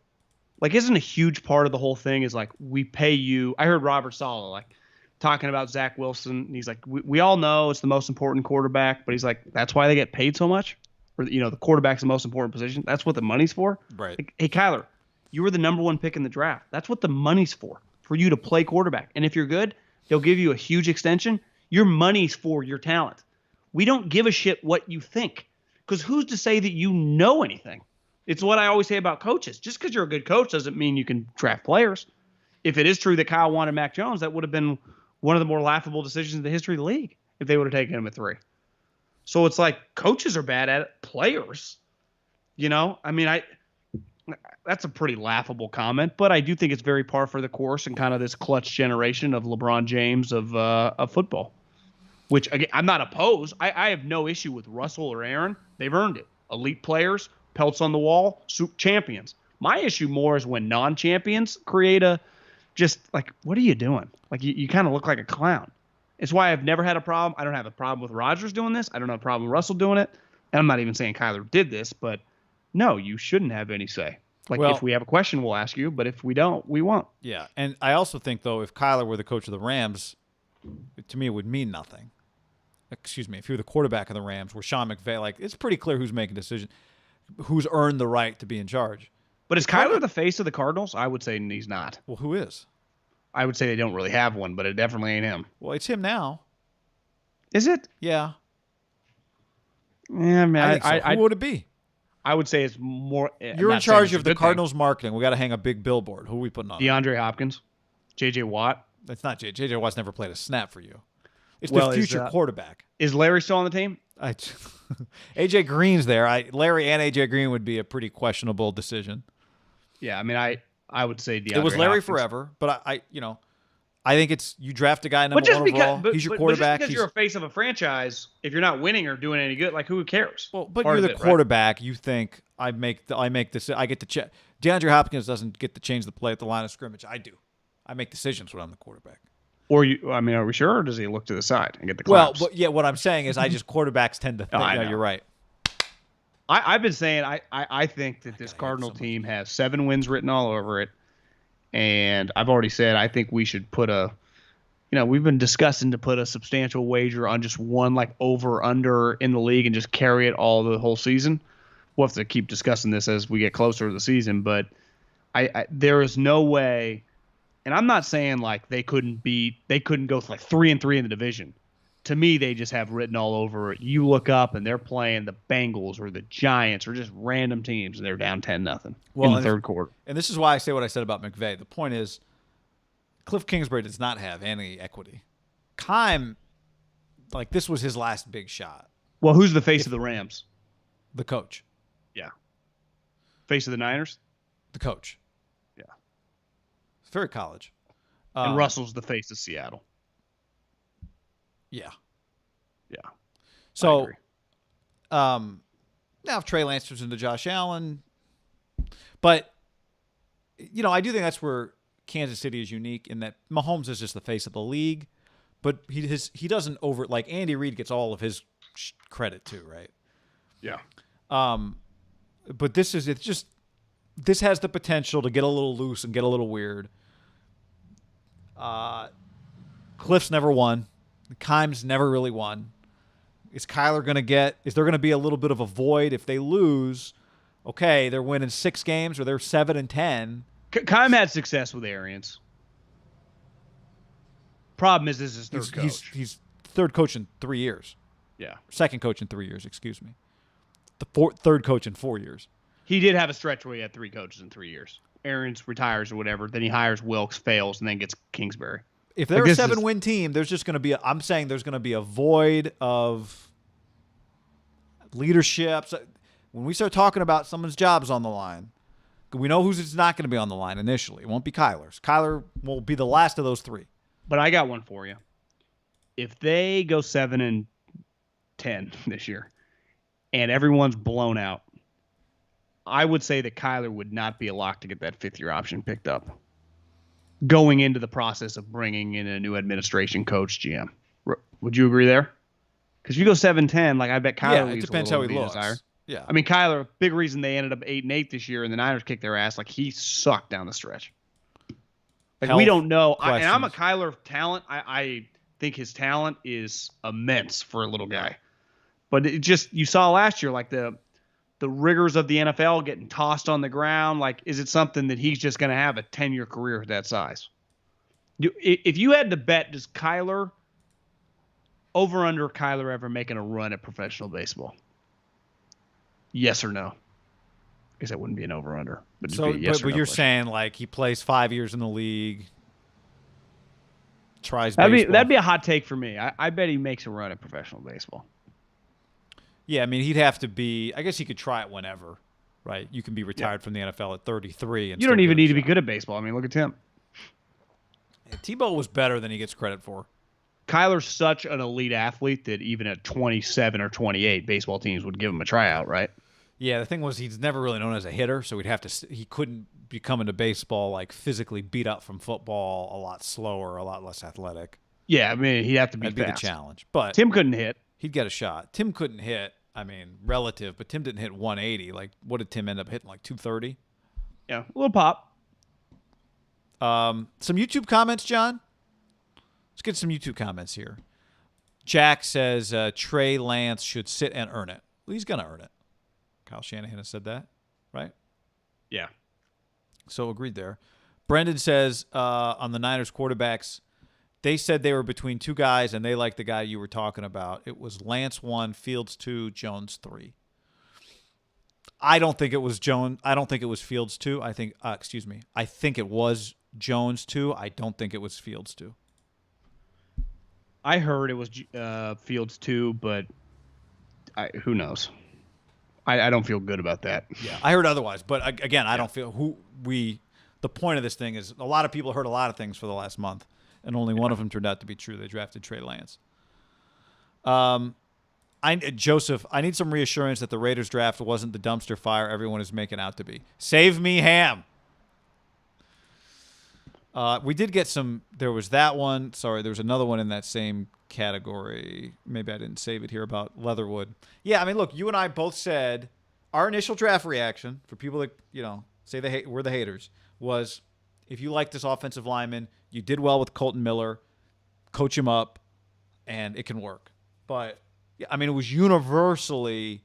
S2: Like, isn't a huge part of the whole thing is like, we pay you. I heard Robert Saleh like talking about Zach Wilson. And he's like, we all know it's the most important quarterback, but he's like, that's why they get paid so much. Or, the quarterback's the most important position. That's what the money's for.
S1: Right.
S2: Like, hey, Kyler, you were the number one pick in the draft. That's what the money's for you to play quarterback. And if you're good, they'll give you a huge extension. Your money's for your talent. We don't give a shit what you think, because who's to say that you know anything? It's what I always say about coaches. Just because you're a good coach doesn't mean you can draft players. If it is true that Kyle wanted Mac Jones, that would have been one of the more laughable decisions in the history of the league if they would have taken him at 3. So it's like coaches are bad at it. Players, I mean, that's a pretty laughable comment, but I do think it's very par for the course and kind of this clutch generation of LeBron James of football. Which, again, I'm not opposed. I have no issue with Russell or Aaron. They've earned it. Elite players, pelts on the wall, champions. My issue more is when non-champions create like, what are you doing? Like, you kind of look like a clown. It's why I've never had a problem. I don't have a problem with Rodgers doing this. I don't have a problem with Russell doing it. And I'm not even saying Kyler did this, but no, you shouldn't have any say. Like, if we have a question, we'll ask you, but if we don't, we won't.
S1: Yeah, and I also think, though, if Kyler were the coach of the Rams, to me, it would mean nothing. Excuse me, if you're the quarterback of the Rams, where Sean McVay, like, it's pretty clear who's making decisions, who's earned the right to be in charge.
S2: But is Kyler the face of the Cardinals? I would say he's not.
S1: Well, who is?
S2: I would say they don't really have one, but it definitely ain't him.
S1: Well, it's him now.
S2: Is it?
S1: Yeah.
S2: Yeah, man.
S1: Who would it be?
S2: I would say it's more.
S1: You're in charge of the Cardinals marketing. We got to hang a big billboard. Who are we putting on?
S2: DeAndre Hopkins, J.J. Watt.
S1: That's not J.J. Watt's never played a snap for you. It's the future quarterback.
S2: Is Larry still on the team?
S1: AJ Green's there. Larry and AJ Green would be a pretty questionable decision.
S2: Yeah, I mean, I would say DeAndre
S1: It was Larry
S2: Hopkins.
S1: forever, but I think it's you draft a guy number one overall. He's your quarterback.
S2: But just because you're a face of a franchise, if you're not winning or doing any good, like, who cares?
S1: Well, but you're the quarterback. Right? You think I make this. I get to check. DeAndre Hopkins doesn't get to change the play at the line of scrimmage. I do. I make decisions when I'm the quarterback.
S2: Or are we sure? Or does he look to the side and get the claps?
S1: Well, yeah. What I'm saying is, quarterbacks tend to think. You're right.
S2: I've been saying I think that this Cardinal team has 7 wins written all over it, and I've already said I think we should put we've been discussing to put a substantial wager on just one, like, over under in the league and just carry it all the whole season. We'll have to keep discussing this as we get closer to the season, but there is no way. And I'm not saying like they couldn't go like 3-3 in the division. To me, they just have written all over it. You look up and they're playing the Bengals or the Giants or just random teams, and they're down 10-0 in the third quarter.
S1: And this is why I say what I said about McVay. The point is, Cliff Kingsbury does not have any equity. Keim, like, this was his last big shot.
S2: Well, who's the face of the Rams?
S1: The coach.
S2: Yeah. Face of the Niners?
S1: The coach.
S2: Yeah.
S1: It's very college.
S2: And Russell's the face of Seattle.
S1: Yeah.
S2: Yeah.
S1: So, now if Trey Lance turns into Josh Allen, but, I do think that's where Kansas City is unique in that Mahomes is just the face of the league, but he doesn't like Andy Reid gets all of his credit too, right?
S2: Yeah.
S1: But this has the potential to get a little loose and get a little weird. Cliff's never won. Keim's never really won. Is there going to be a little bit of a void if they lose? Okay, they're winning 6 games or they're 7-10.
S2: Keim had success with Arians. Problem is, this is his third coach.
S1: He's third coach in 3 years.
S2: Yeah.
S1: Second coach in 3 years, excuse me. Third coach in 4 years.
S2: He did have a stretch where he had 3 coaches in 3 years. Arians retires or whatever. Then he hires Wilkes, fails, and then gets Kingsbury.
S1: If they're a 7-win team, there's just going to be I'm saying there's going to be a void of leadership. So when we start talking about someone's job's on the line, we know who's it's not going to be on the line initially. It won't be Kyler's. Kyler will be the last of those three.
S2: But I got one for you. If they go 7-10 this year and everyone's blown out, I would say that Kyler would not be a lock to get that fifth-year option picked up going into the process of bringing in a new administration, coach, GM. Would you agree there? Because if you go 7-10, like I bet Kyler leaves
S1: it depends
S2: a
S1: how
S2: little
S1: he
S2: bit
S1: looks.
S2: desire.
S1: Yeah.
S2: I mean, Kyler, big reason they ended up 8-8 this year and the Niners kicked their ass. Like, he sucked down the stretch. Like, we don't know. And I'm a Kyler talent. I think his talent is immense for a little guy. But it just, you saw last year, like the rigors of the NFL getting tossed on the ground. Like, is it something that he's just going to have a 10-year career that size? If you had to bet, does Kyler, over under Kyler ever making a run at professional baseball? Yes or no? I guess that wouldn't be an over under. But
S1: you're saying like he plays 5 years in the league, tries baseball.
S2: That'd be a hot take for me. I bet he makes a run at professional baseball.
S1: Yeah, I mean, he'd have to be. I guess he could try it whenever, right? You can be retired from the NFL at 33. And
S2: you don't even need to be good at baseball. I mean, look at Tim.
S1: Yeah, Tebow was better than he gets credit for.
S2: Kyler's such an elite athlete that even at 27 or 28, baseball teams would give him a tryout, right?
S1: Yeah, the thing was he's never really known as a hitter, so he couldn't be coming to baseball like physically beat up from football, a lot slower, a lot less athletic.
S2: Yeah, I mean, he'd have to be
S1: That'd
S2: fast.
S1: be the challenge. But
S2: Tim couldn't hit.
S1: He'd get a shot. Tim couldn't hit. I mean, relative, but Tim didn't hit 180. Like, what did Tim end up hitting? Like 230?
S2: Yeah, a little pop.
S1: Some YouTube comments, John? Let's get some YouTube comments here. Jack says Trey Lance should sit and earn it. Well, he's going to earn it. Kyle Shanahan has said that, right?
S2: Yeah.
S1: So agreed there. Brendan says on the Niners quarterbacks, they said they were between two guys, and they liked the guy you were talking about. It was Lance 1, Fields 2, Jones 3. I don't think it was Jones. I don't think it was Fields 2. I think I think it was Jones 2. I don't think it was Fields 2.
S2: I heard it was Fields 2, but who knows? I don't feel good about that.
S1: Yeah, I heard otherwise, but again, I don't feel the point of this thing is a lot of people heard a lot of things for the last month, and only one of them turned out to be true. They drafted Trey Lance. Joseph, I need some reassurance that the Raiders draft wasn't the dumpster fire everyone is making out to be. Save me, Ham. We did get some. There was that one. Sorry, there was another one in that same category. Maybe I didn't save it here about Leatherwood. Yeah, I mean, look, you and I both said our initial draft reaction for people that say we're the haters was if you like this offensive lineman, you did well with Colton Miller, coach him up, and it can work. But yeah, I mean, it was universally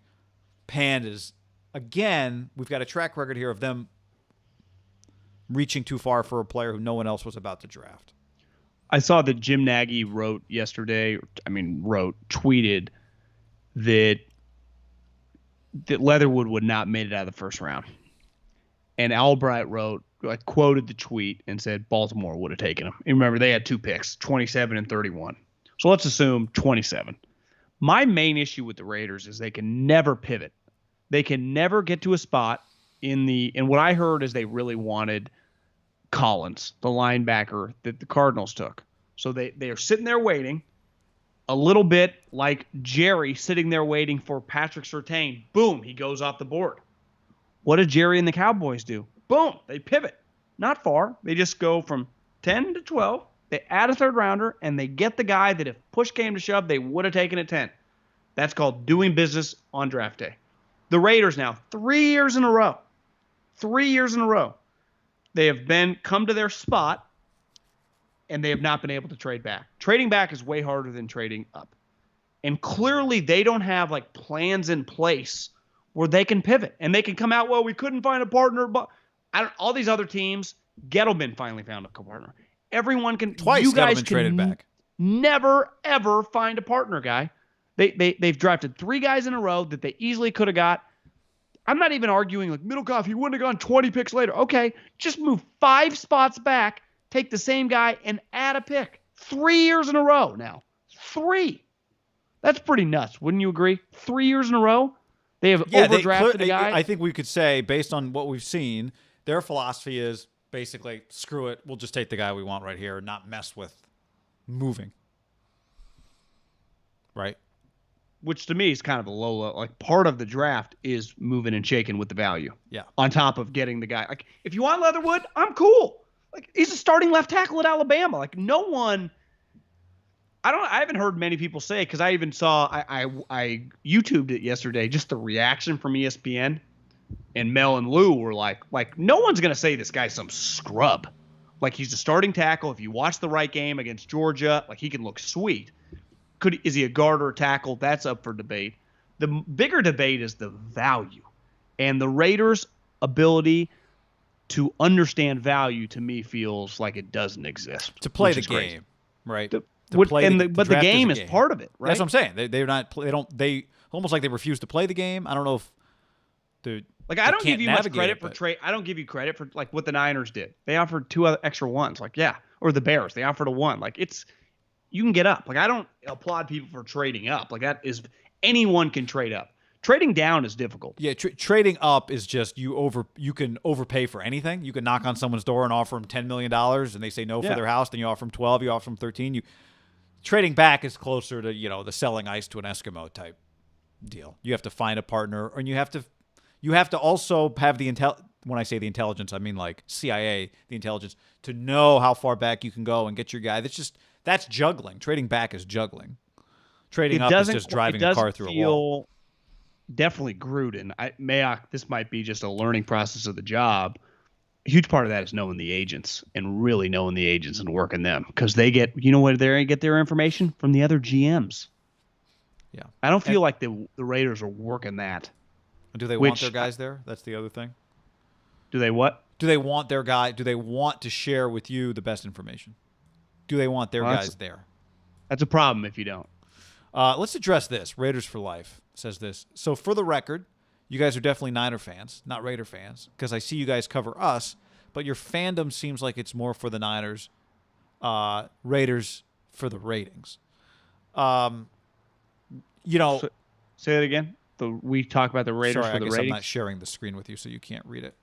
S1: panned as, again, we've got a track record here of them reaching too far for a player who no one else was about to draft.
S2: I saw that Jim Nagy tweeted that Leatherwood would not made it out of the first round. And Albright quoted the tweet and said Baltimore would have taken him. And remember, they had 2 picks, 27 and 31. So let's assume 27. My main issue with the Raiders is they can never pivot. They can never get to a spot and what I heard is they really wanted Collins, the linebacker that the Cardinals took. So they are sitting there waiting, a little bit like Jerry sitting there waiting for Patrick Surtain. Boom, he goes off the board. What did Jerry and the Cowboys do? Boom, they pivot. Not far. They just go from 10 to 12. They add a third rounder, and they get the guy that if push came to shove, they would have taken at 10. That's called doing business on draft day. The Raiders now, 3 years in a row. 3 years in a row. They have come to their spot, and they have not been able to trade back. Trading back is way harder than trading up. And clearly they don't have plans in place where they can pivot. And they can come out, well, we couldn't find a partner. But all these other teams, Gettleman finally found a co-partner. Everyone can.
S1: Twice
S2: you guys
S1: Gettleman traded back.
S2: Never, ever find a partner, guy. They've drafted 3 guys in a row that they easily could have got. I'm not even arguing Middlecoff, he wouldn't have gone 20 picks later. Okay, just move 5 spots back, take the same guy, and add a pick. 3 years in a row now. 3. That's pretty nuts. Wouldn't you agree? 3 years in a row, they have overdrafted a guy.
S1: I think we could say, based on what we've seen, their philosophy is basically, screw it, we'll just take the guy we want right here and not mess with moving. Right?
S2: Which to me is kind of a low. Like, part of the draft is moving and shaking with the value.
S1: Yeah.
S2: On top of getting the guy. Like, if you want Leatherwood, I'm cool. Like, he's a starting left tackle at Alabama. Like, no one. I haven't heard many people say, because I even saw, I YouTubed it yesterday, just the reaction from ESPN, and Mel and Lou were like no one's gonna say this guy's some scrub. Like, he's a starting tackle. If you watch the right game against Georgia, like, he can look sweet. Is he a guard or a tackle? That's up for debate. The bigger debate is the value, and the Raiders' ability to understand value, to me, feels like it doesn't exist
S1: to play the game,
S2: crazy.
S1: Right?
S2: But the game is part of it, right?
S1: That's what I'm saying. They almost like they refuse to play the game. I don't know if
S2: I don't give you much credit for trade. I don't give you credit for like what the Niners did. They offered 2 other extra ones, or the Bears. They offered a 1. Like, you can get up. Like, I don't applaud people for trading up. Like, that is, anyone can trade up. Trading down is difficult.
S1: Yeah, trading up is just you can overpay for anything. You can knock on someone's door and offer them $10 million, and they say no for their house. Then you offer them 12. You offer them 13. Trading back is closer to the selling ice to an Eskimo type deal. You have to find a partner, and you have to also have when I say the intelligence, I mean like CIA, the intelligence, to know how far back you can go and get your guy. That's juggling. Trading back is juggling. Trading up is just driving a car through a wall.
S2: Definitely Gruden. This might be just a learning process of the job. A huge part of that is knowing the agents, and really knowing the agents and working them, because they get, where they get their information from the other GMs.
S1: Yeah.
S2: I don't feel like the Raiders are working that.
S1: Do they want their guys there? That's the other thing.
S2: Do they what?
S1: Do they want their guy? Do they want to share with you the best information? Do they want their guys there?
S2: That's a problem if you don't.
S1: Let's address this. Raiders for Life says this. So for the record, you guys are definitely Niner fans, not Raider fans, because I see you guys cover us, but your fandom seems like it's more for the Niners, Raiders for the ratings.
S2: Say that again. We talk about the Raiders for the ratings.
S1: I'm not sharing the screen with you, so you can't read it.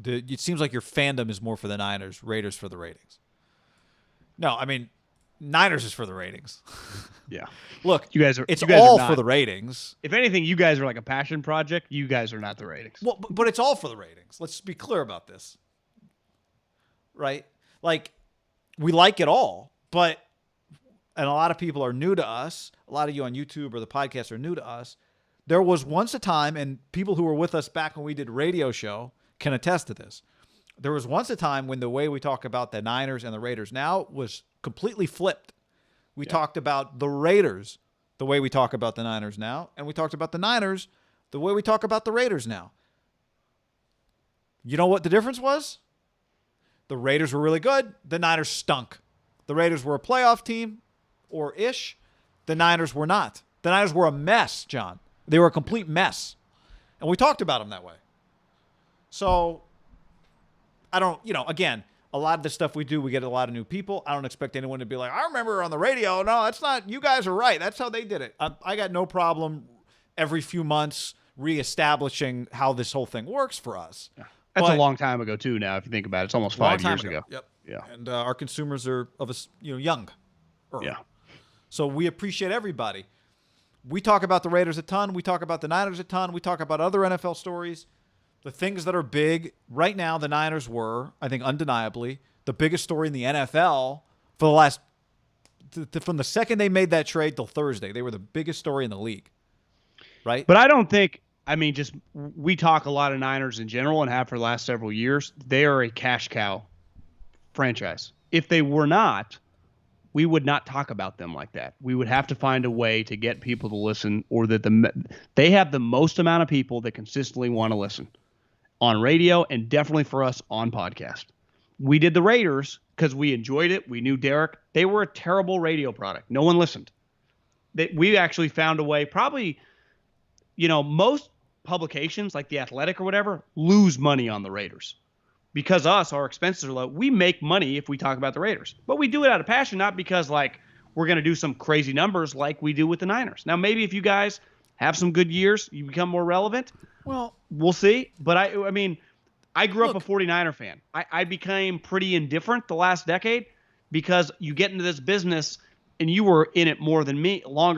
S1: It seems like your fandom is more for the Niners, Raiders for the ratings. No, I mean, Niners is for the ratings.
S2: Yeah.
S1: Look, it's
S2: all
S1: all for the ratings.
S2: If anything, you guys are like a passion project. You guys are not the ratings.
S1: Well, but it's all for the ratings. Let's be clear about this. Right? Like, we like it all, and a lot of people are new to us. A lot of you on YouTube or the podcast are new to us. There was once a time, and people who were with us back when we did radio show can attest to this. There was once a time when the way we talk about the Niners and the Raiders now was completely flipped. We talked about the Raiders the way we talk about the Niners now, and we talked about the Niners the way we talk about the Raiders now. You know what the difference was? The Raiders were really good. The Niners stunk. The Raiders were a playoff team, or ish. The Niners were not. The Niners were a mess, John. They were a complete mess. And we talked about them that way. So, I don't, again, a lot of the stuff we do, we get a lot of new people. I don't expect anyone to be like, I remember on the radio. No, that's not, you guys are right. That's how they did it. I got no problem every few months reestablishing how this whole thing works for us.
S2: Yeah. That's a long time ago, too, now, if you think about it. It's almost 5 years ago.
S1: Yep.
S2: Yeah.
S1: And our consumers are of us, young.
S2: Yeah.
S1: So we appreciate everybody. We talk about the Raiders a ton. We talk about the Niners a ton. We talk about other NFL stories. The things that are big right now, the Niners were, I think, undeniably the biggest story in the NFL for the last, from the second they made that trade till Thursday. They were the biggest story in the league, right?
S2: But I don't think, we talk a lot of Niners in general and have for the last several years. They are a cash cow franchise. If they were not, we would not talk about them like that. We would have to find a way to get people to listen, or that they have the most amount of people that consistently want to listen on radio, and definitely for us on podcast. We did the Raiders because we enjoyed it. We knew Derek. They were a terrible radio product. No one listened. We actually found a way, probably, most publications like The Athletic or whatever lose money on the Raiders. Because our expenses are low. We make money if we talk about the Raiders. But we do it out of passion, not because we're going to do some crazy numbers like we do with the Niners. Now, maybe if you guys have some good years, you become more relevant.
S1: Well,
S2: we'll see. But I mean, I grew up a 49er fan. I became pretty indifferent the last decade because you get into this business and you were in it longer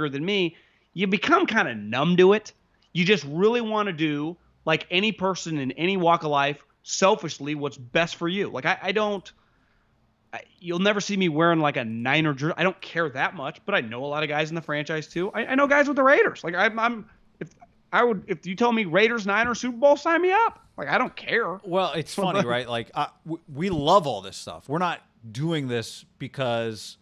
S2: than me. You become kind of numb to it. You just really want to do, like any person in any walk of life, selfishly what's best for you. Like you'll never see me wearing like a Niner jersey. I don't care that much, but I know a lot of guys in the franchise too. I know guys with the Raiders. Like if you told me Raiders, Niners, Super Bowl, sign me up. Like, I don't care.
S1: Well, it's funny, right? Like, we love all this stuff. We're not doing this because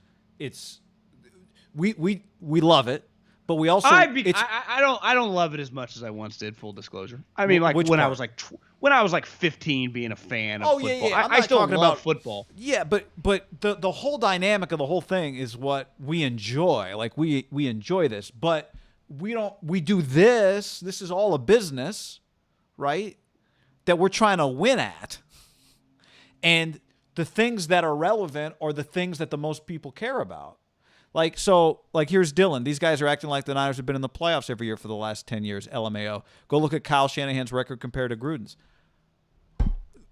S1: we love it, but we also
S2: I don't love it as much as I once did. Full disclosure. I mean, like when I was like 15, being a fan of football.
S1: Yeah.
S2: I still love football.
S1: Yeah, but the whole dynamic of the whole thing is what we enjoy. Like we enjoy this, but we do this. This is all a business, right? That we're trying to win at. And the things that are relevant are the things that the most people care about. Like, here's Dylan. These guys are acting like the Niners have been in the playoffs every year for the last 10 years, LMAO. Go look at Kyle Shanahan's record compared to Gruden's.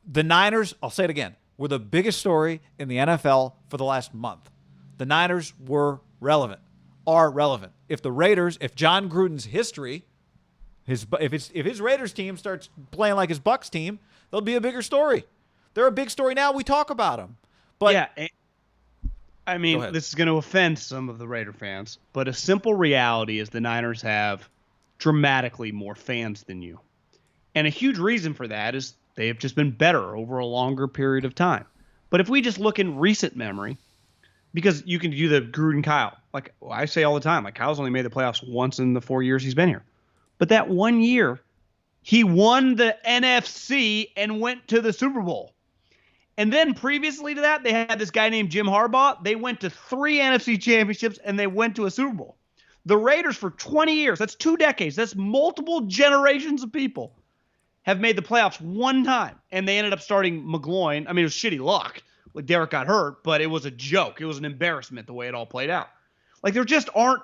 S1: The Niners, I'll say it again, were the biggest story in the NFL for the last month. The Niners are relevant. If John Gruden's history, if his Raiders team starts playing like his Bucs team, they'll be a bigger story. They're a big story now. We talk about them. But
S2: yeah, I mean, this is going to offend some of the Raider fans, but a simple reality is the Niners have dramatically more fans than you. And a huge reason for that is they have just been better over a longer period of time. But if we just look in recent memory, because you can do the Gruden Kyle, like I say all the time, like Kyle's only made the playoffs once in the 4 years he's been here. But that 1 year, he won the NFC and went to the Super Bowl. And then previously to that, they had this guy named Jim Harbaugh. They went to 3 NFC championships, and they went to a Super Bowl. The Raiders for 20 years, that's 2 decades, that's multiple generations of people, have made the playoffs one time. And they ended up starting McGloin. I mean, it was shitty luck. Like Derek got hurt, but it was a joke. It was an embarrassment the way it all played out. Like there just aren't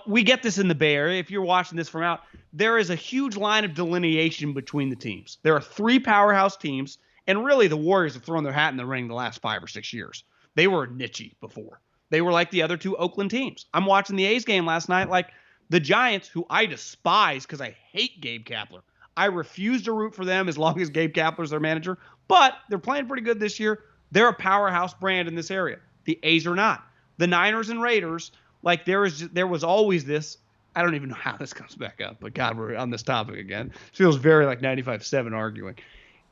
S2: we get this in the Bay Area. If you're watching this from out, there is a huge line of delineation between the teams. There are 3 powerhouse teams, and really the Warriors have thrown their hat in the ring the last 5 or 6 years. They were niche before. They were like the other 2 Oakland teams. I'm watching the A's game last night, like the Giants, who I despise because I hate Gabe Kapler. I refuse to root for them as long as Gabe Kapler's their manager, but they're playing pretty good this year. They're a powerhouse brand in this area. The A's are not. The Niners and Raiders, like there was always this. I don't even know how this comes back up, but God, we're on this topic again. It feels very like 95-7 arguing.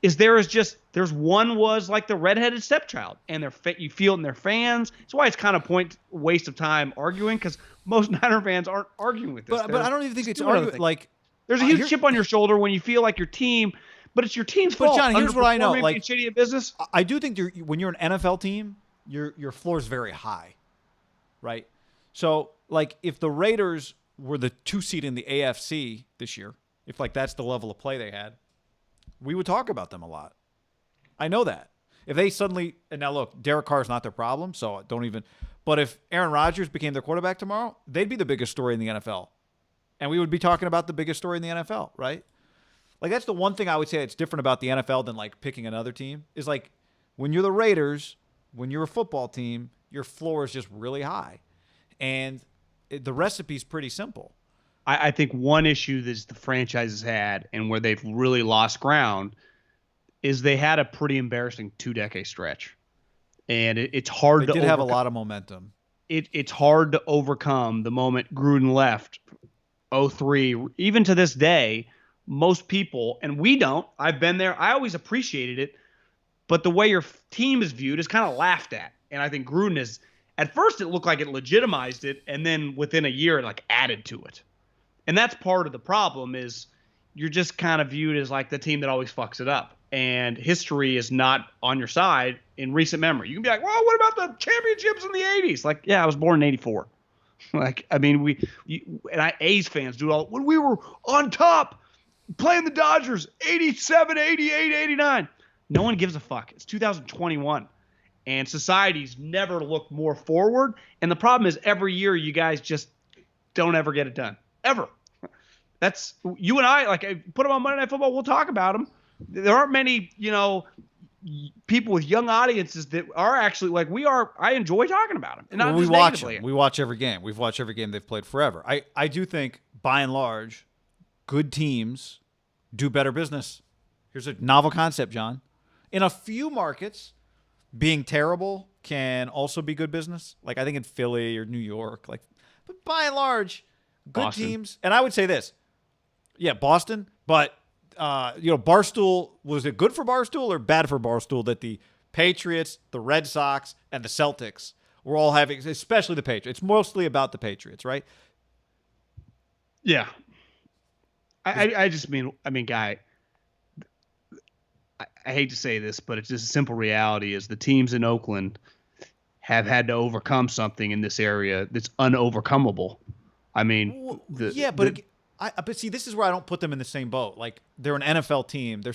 S2: There's one was like the redheaded stepchild, and you feel it in their fans. That's why it's kind of waste of time arguing, because most Niner fans aren't arguing with this.
S1: But I don't even think it's arguing. Like
S2: there's a huge chip on your shoulder when you feel like your team, but it's your team's fault.
S1: But John, here's what I know: like
S2: shitty at business.
S1: I do think when you're an NFL team, your floor is very high, right? So like if the Raiders were the 2 seed in the AFC this year, if like that's the level of play they had, we would talk about them a lot. I know that. If they suddenly, and now look, Derek Carr is not their problem, so don't even, but if Aaron Rodgers became their quarterback tomorrow, they'd be the biggest story in the NFL. And we would be talking about the biggest story in the NFL, right? Like that's the one thing I would say that's different about the NFL than like picking another team is like when you're the Raiders, when you're a football team, your floor is just really high. And the recipe's pretty simple.
S2: I think one issue that the franchise has had and where they've really lost ground is they had a pretty embarrassing 2-decade stretch. And it's hard to overcome.
S1: They did have a lot of momentum.
S2: It's hard to overcome the moment Gruden left 2003. Even to this day, most people, and we don't, I've been there, I always appreciated it, but the way your team is viewed is kind of laughed at. And I think Gruden is, at first it looked like it legitimized it, and then within a year it like added to it. And that's part of the problem is you're just kind of viewed as like the team that always fucks it up. And history is not on your side in recent memory. You can be like, well, what about the championships in the 80s? Like, yeah, I was born in 84. Like, I mean, A's fans do it all. When we were on top playing the Dodgers, 87, 88, 89. No one gives a fuck. It's 2021. and society's never looked more forward. And the problem is every year you guys just don't ever get it done. Ever. That's you and I, like, put them on Monday Night Football, we'll talk about them. There aren't many, people with young audiences that are actually like we are. I enjoy talking about them. And not
S1: we watch them. We watch every game. We've watched every game they've played forever. I do think, by and large, good teams do better business. Here's a novel concept, John. In a few markets, being terrible can also be good business. Like, I think in Philly or New York. But by and large, good
S2: Boston.
S1: teams. And I would say this. Yeah, Boston. But, Barstool, was it good for Barstool or bad for Barstool that the Patriots, the Red Sox, and the Celtics were all having, especially the Patriots. It's mostly about the Patriots, right?
S2: Yeah. I mean, Guy, I hate to say this, but it's just a simple reality is the teams in Oakland have had to overcome something in this area that's unovercomable. I mean,
S1: but see, this is where I don't put them in the same boat. Like, they're an NFL team. Their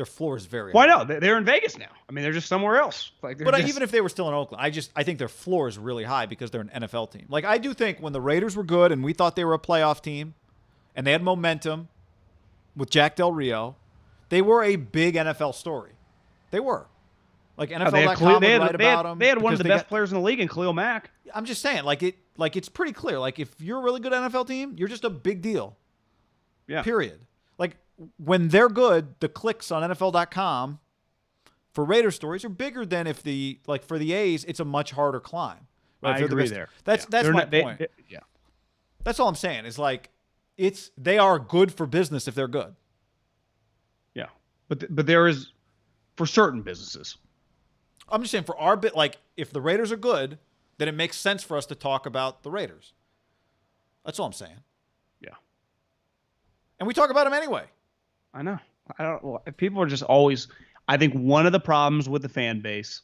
S1: floor is very
S2: high.
S1: Well,
S2: no, they're in Vegas now. I mean, they're just somewhere else.
S1: Even if they were still in Oakland, I think their floor is really high because they're an NFL team. Like, I do think when the Raiders were good and we thought they were a playoff team and they had momentum with Jack Del Rio, they were a big NFL story. They were. Like, NFL.com would write about them.
S2: They had one of the best players in the league in Khalil Mack.
S1: I'm just saying, it's pretty clear. Like, if you're a really good NFL team, you're just a big deal.
S2: Yeah.
S1: Period. Like, when they're good, the clicks on NFL.com for Raider stories are bigger than for the A's, it's a much harder climb. Right?
S2: I agree there.
S1: That's my point.
S2: Yeah.
S1: That's all I'm saying. Is they are good for business if they're good.
S2: Yeah. But there is, for certain businesses.
S1: I'm just saying, for our bit, if the Raiders are good, then it makes sense for us to talk about the Raiders. That's all I'm saying.
S2: Yeah.
S1: And we talk about them anyway.
S2: I know. People are just always. I think one of the problems with the fan base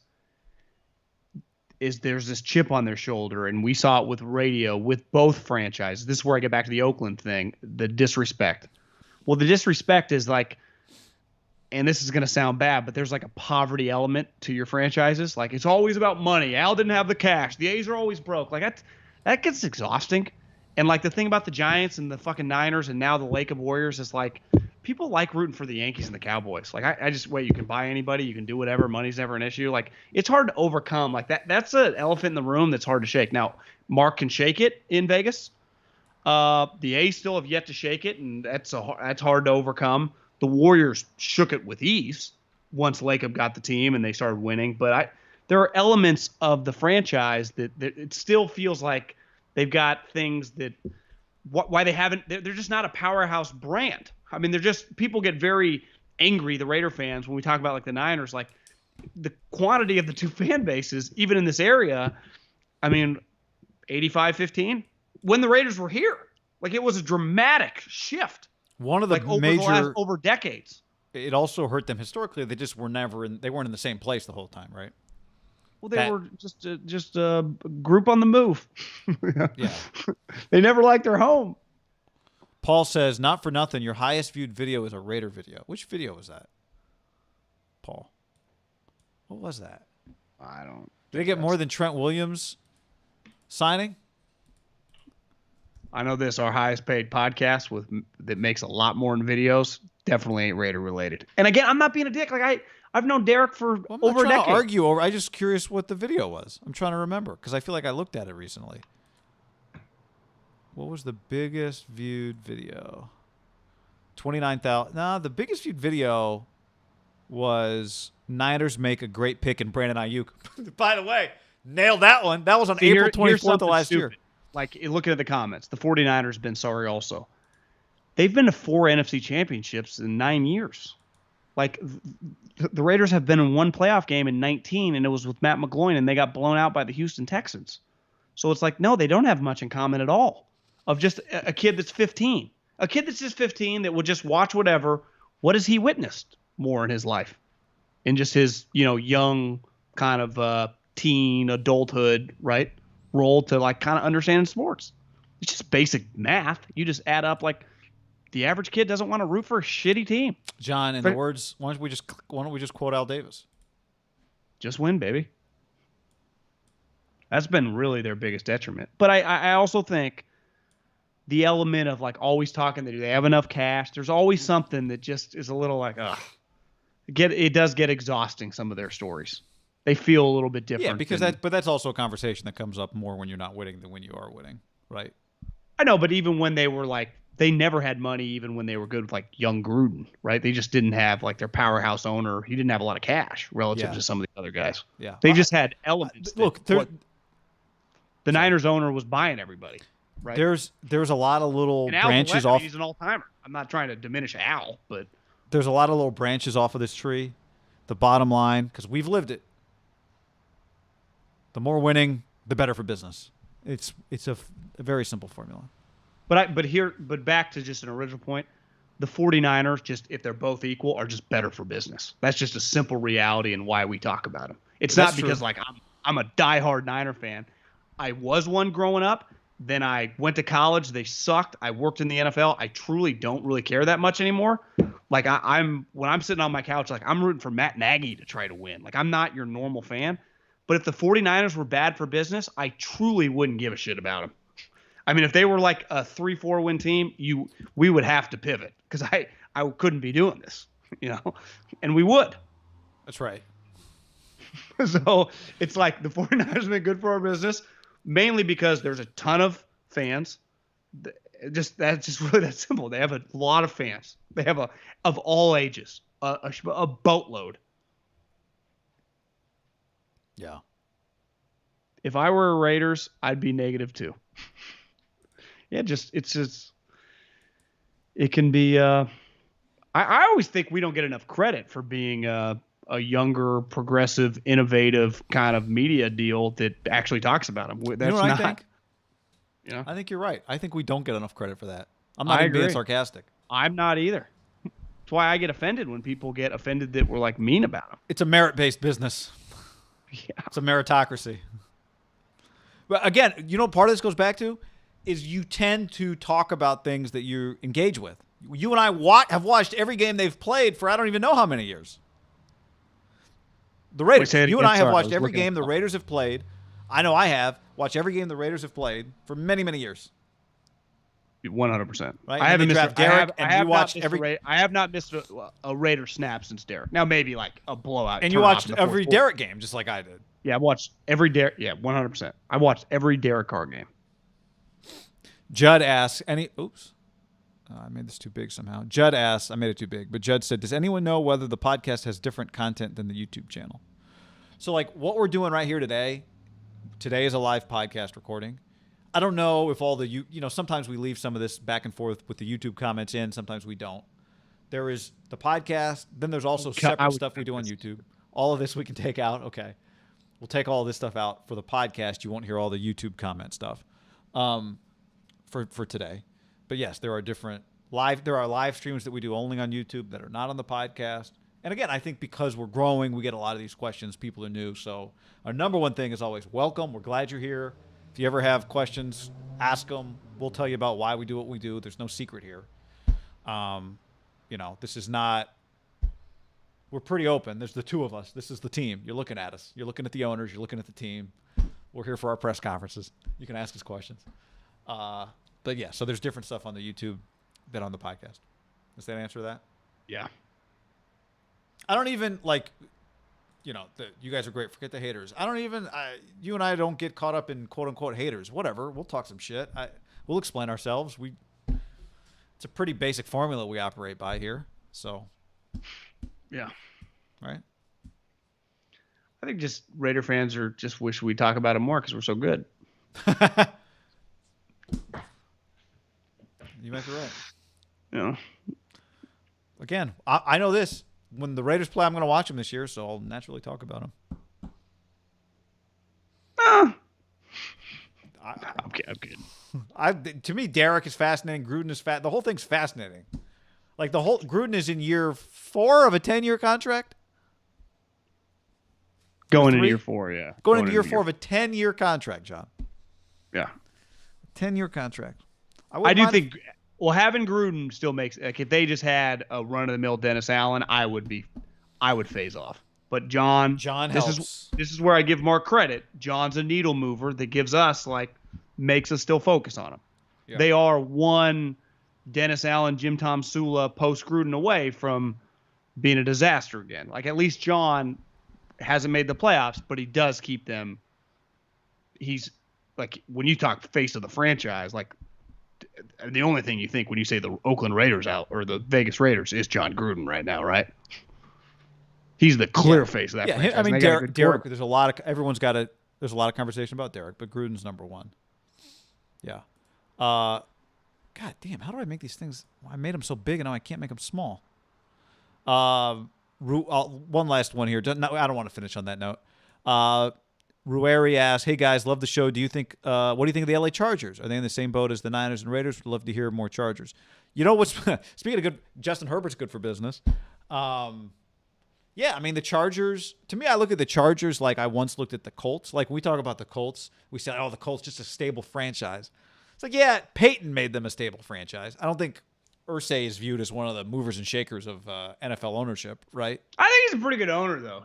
S2: is there's this chip on their shoulder, and we saw it with radio with both franchises. This is where I get back to the Oakland thing, the disrespect. Well, the disrespect is and this is going to sound bad, but there's a poverty element to your franchises. It's always about money. Al didn't have the cash. The A's are always broke. That gets exhausting. And the thing about the Giants and the fucking Niners and now the Lake of Warriors is people like rooting for the Yankees and the Cowboys. I just wait. You can buy anybody. You can do whatever. Money's never an issue. It's hard to overcome. That's an elephant in the room that's hard to shake. Now, Mark can shake it in Vegas. The A's still have yet to shake it, and that's hard to overcome. The Warriors shook it with ease once Lacob got the team and they started winning. But there are elements of the franchise that it still feels like they've got things that why they haven't. They're just not a powerhouse brand. I mean, they're just people get very angry. The Raider fans when we talk about the Niners, the quantity of the two fan bases, even in this area. I mean, 85-15 when the Raiders were here. It was a dramatic shift.
S1: One of the
S2: over decades.
S1: It also hurt them historically. They just were they weren't in the same place the whole time, right?
S2: Well, they were just a group on the move.
S1: Yeah.
S2: They never liked their home.
S1: Paul says, not for nothing, your highest viewed video is a Raider video. Which video was that, Paul? What was that?
S2: I don't.
S1: Did they get more than Trent Williams signing?
S2: I know this, our highest paid podcast that makes a lot more in videos, definitely ain't Raider related. And again, I'm not being a dick. I've known Derek for over a decade. I'm not trying to
S1: argue over. I'm just curious what the video was. I'm trying to remember because I feel like I looked at it recently. What was the biggest viewed video? 29,000. No, the biggest viewed video was Niners make a great pick in Brandon Ayuk. By the way, nailed that one. That was on April 24th of last year.
S2: Looking at the comments, the 49ers have been sorry also. They've been to 4 NFC championships in 9 years. The Raiders have been in one playoff game in 19, and it was with Matt McGloin, and they got blown out by the Houston Texans. So it's no, they don't have much in common at all. Of just a kid that's 15. A kid that's just 15 that will just watch whatever. What has he witnessed more in his life? In just his, young kind of teen adulthood, right? Role to kind of understanding sports. It's just basic math. You just add up the average kid doesn't want to root for a shitty team.
S1: John, in the words, why don't we just quote Al Davis?
S2: Just win, baby. That's been really their biggest detriment. But I also think the element of like always talking, do they have enough cash? There's always something that just is a little like, ugh. It does get exhausting, some of their stories. They feel a little bit different.
S1: Yeah, because but that's also a conversation that comes up more when you're not winning than when you are winning, right?
S2: I know, but even when they were like, they never had money, even when they were good with like young Gruden, right? They just didn't have like their powerhouse owner. He didn't have a lot of cash relative to some of the other guys.
S1: Yeah.
S2: They just had elements.
S1: Look,
S2: the Niners owner was buying everybody, right?
S1: There's a lot of little branches off.
S2: He's an all-timer. I'm not trying to diminish Al, but
S1: there's a lot of little branches off of this tree. The bottom line, because we've lived it, the more winning, the better for business. It's a very simple formula.
S2: But back to just an original point, the 49ers, just if they're both equal, are just better for business. That's just a simple reality and why we talk about them. It's not because like I'm a diehard Niner fan. I was one growing up. Then I went to college. They sucked. I worked in the NFL. I truly don't really care that much anymore. Like when I'm sitting on my couch, like I'm rooting for Matt Nagy to try to win. Like I'm not your normal fan. But if the 49ers were bad for business, I truly wouldn't give a shit about them. I mean, if they were like a 3-4 win team, we would have to pivot because I couldn't be doing this, and we would.
S1: That's right.
S2: So it's like the 49ers have been good for our business, mainly because there's a ton of fans. That's just really that simple. They have a lot of fans. They have of all ages, a boatload.
S1: Yeah.
S2: If I were a Raiders, I'd be negative too. Yeah, it can be. I always think we don't get enough credit for being a younger, progressive, innovative kind of media deal that actually talks about them. That's
S1: what
S2: not.
S1: I think? I think you're right. I think we don't get enough credit for that. I'm not even being sarcastic.
S2: I'm not either. That's why I get offended when people get offended that we're like mean about them.
S1: It's a merit-based business.
S2: Yeah.
S1: It's a meritocracy. But again, part of this goes back to is you tend to talk about things that you engage with. You and I have watched every game they've played for I don't even know how many years. The Raiders. You and I have watched every game the Raiders have played. I know I have watched every game the Raiders have played for many, many years.
S2: 100%.
S1: Right? I haven't missed Derek, and you watched every.
S2: I have not missed a Raider snap since Derek. Now maybe like a blowout.
S1: And you watched every Derek game, just like I did.
S2: Yeah, I watched every Derek. Yeah, 100%. I watched every Derek Carr game.
S1: Judd asks Oops, I made this too big somehow. Judd asks, I made it too big, but Judd said, "Does anyone know whether the podcast has different content than the YouTube channel?" So like what we're doing right here today is a live podcast recording. I don't know if all the sometimes we leave some of this back and forth with the YouTube comments in, sometimes we don't. There is the podcast, then there's also separate stuff we do on YouTube. All of this we can take out. Okay. We'll take all of this stuff out for the podcast. You won't hear all the YouTube comment stuff for today. But yes, there are live streams that we do only on YouTube that are not on the podcast. And again, I think because we're growing, we get a lot of these questions. People are new. So our number one thing is always welcome. We're glad you're here. If you ever have questions, ask them. We'll tell you about why we do what we do. There's no secret here. This is not – we're pretty open. There's the two of us. This is the team. You're looking at us. You're looking at the owners. You're looking at the team. We're here for our press conferences. You can ask us questions. But, yeah, so there's different stuff on the YouTube than on the podcast. Does that answer that?
S2: Yeah.
S1: I don't even, you guys are great. Forget the haters. You and I don't get caught up in quote-unquote haters. Whatever. We'll talk some shit. We'll explain ourselves. It's a pretty basic formula we operate by here. So,
S2: yeah.
S1: Right?
S2: I think just Raider fans just wish we'd talk about it more because we're so good.
S1: You might be right.
S2: Yeah.
S1: Again, I know this. When the Raiders play, I'm going to watch them this year, so I'll naturally talk about them.
S2: I'm kidding.
S1: To me, Derek is fascinating. Gruden is the whole thing's fascinating. Like Gruden is in year 4 of a 10-year contract.
S2: Going into year 4, yeah.
S1: Going into year 4 of a 10-year contract, John.
S2: Yeah.
S1: 10-year contract.
S2: I do think. Well, having Gruden still makes if they just had a run-of-the-mill Dennis Allen, I would phase off. But John this
S1: helps.
S2: is where I give Mark credit. John's a needle mover that gives us makes us still focus on him. Yeah. They are one Dennis Allen, Jim Tom Sula post Gruden away from being a disaster again. Like, at least John hasn't made the playoffs, but he does keep them. He's like, when you talk face of the franchise, like, the only thing you think when you say the Oakland Raiders out or the Vegas Raiders is John Gruden right now, right? He's the clear face of that franchise.
S1: I mean, Derek, there's a lot of conversation about Derek, but Gruden's number one. Yeah. God damn, how do I make these things? I made them so big and now I can't make them small. One last one here. I don't want to finish on that note. Rueri asks, "Hey guys, love the show. What do you think of the LA Chargers? Are they in the same boat as the Niners and Raiders? Would love to hear more Chargers." You know what's speaking of good, Justin Herbert's good for business. Yeah, I mean the Chargers. To me, I look at the Chargers like I once looked at the Colts. Like when we talk about the Colts, we say, "Oh, the Colts just a stable franchise." It's like, yeah, Peyton made them a stable franchise. I don't think Irsay is viewed as one of the movers and shakers of NFL ownership, right?
S2: I think he's a pretty good owner though.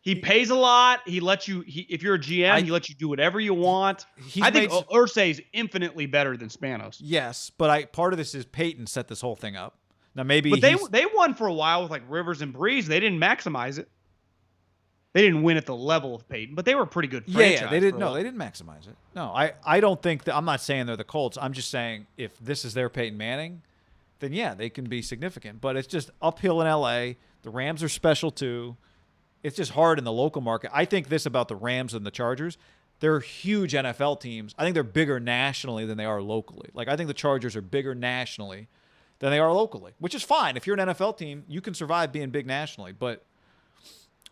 S2: He pays a lot. He lets you. If you're a GM, he lets you do whatever you want. I think Irsay is infinitely better than Spanos.
S1: Yes, but part of this is Peyton set this whole thing up. Now maybe,
S2: but they won for a while with like Rivers and Breeze. They didn't maximize it. They didn't win at the level of Peyton, but they were a pretty good franchise.
S1: Yeah, they didn't. No, they didn't maximize it. No, I don't think that. I'm not saying they're the Colts. I'm just saying if this is their Peyton Manning, then yeah, they can be significant. But it's just uphill in LA. The Rams are special too. It's just hard in the local market. I think this about the Rams and the Chargers. They're huge NFL teams. I think they're bigger nationally than they are locally. Like, I think the Chargers are bigger nationally than they are locally, which is fine. If you're an NFL team, you can survive being big nationally. But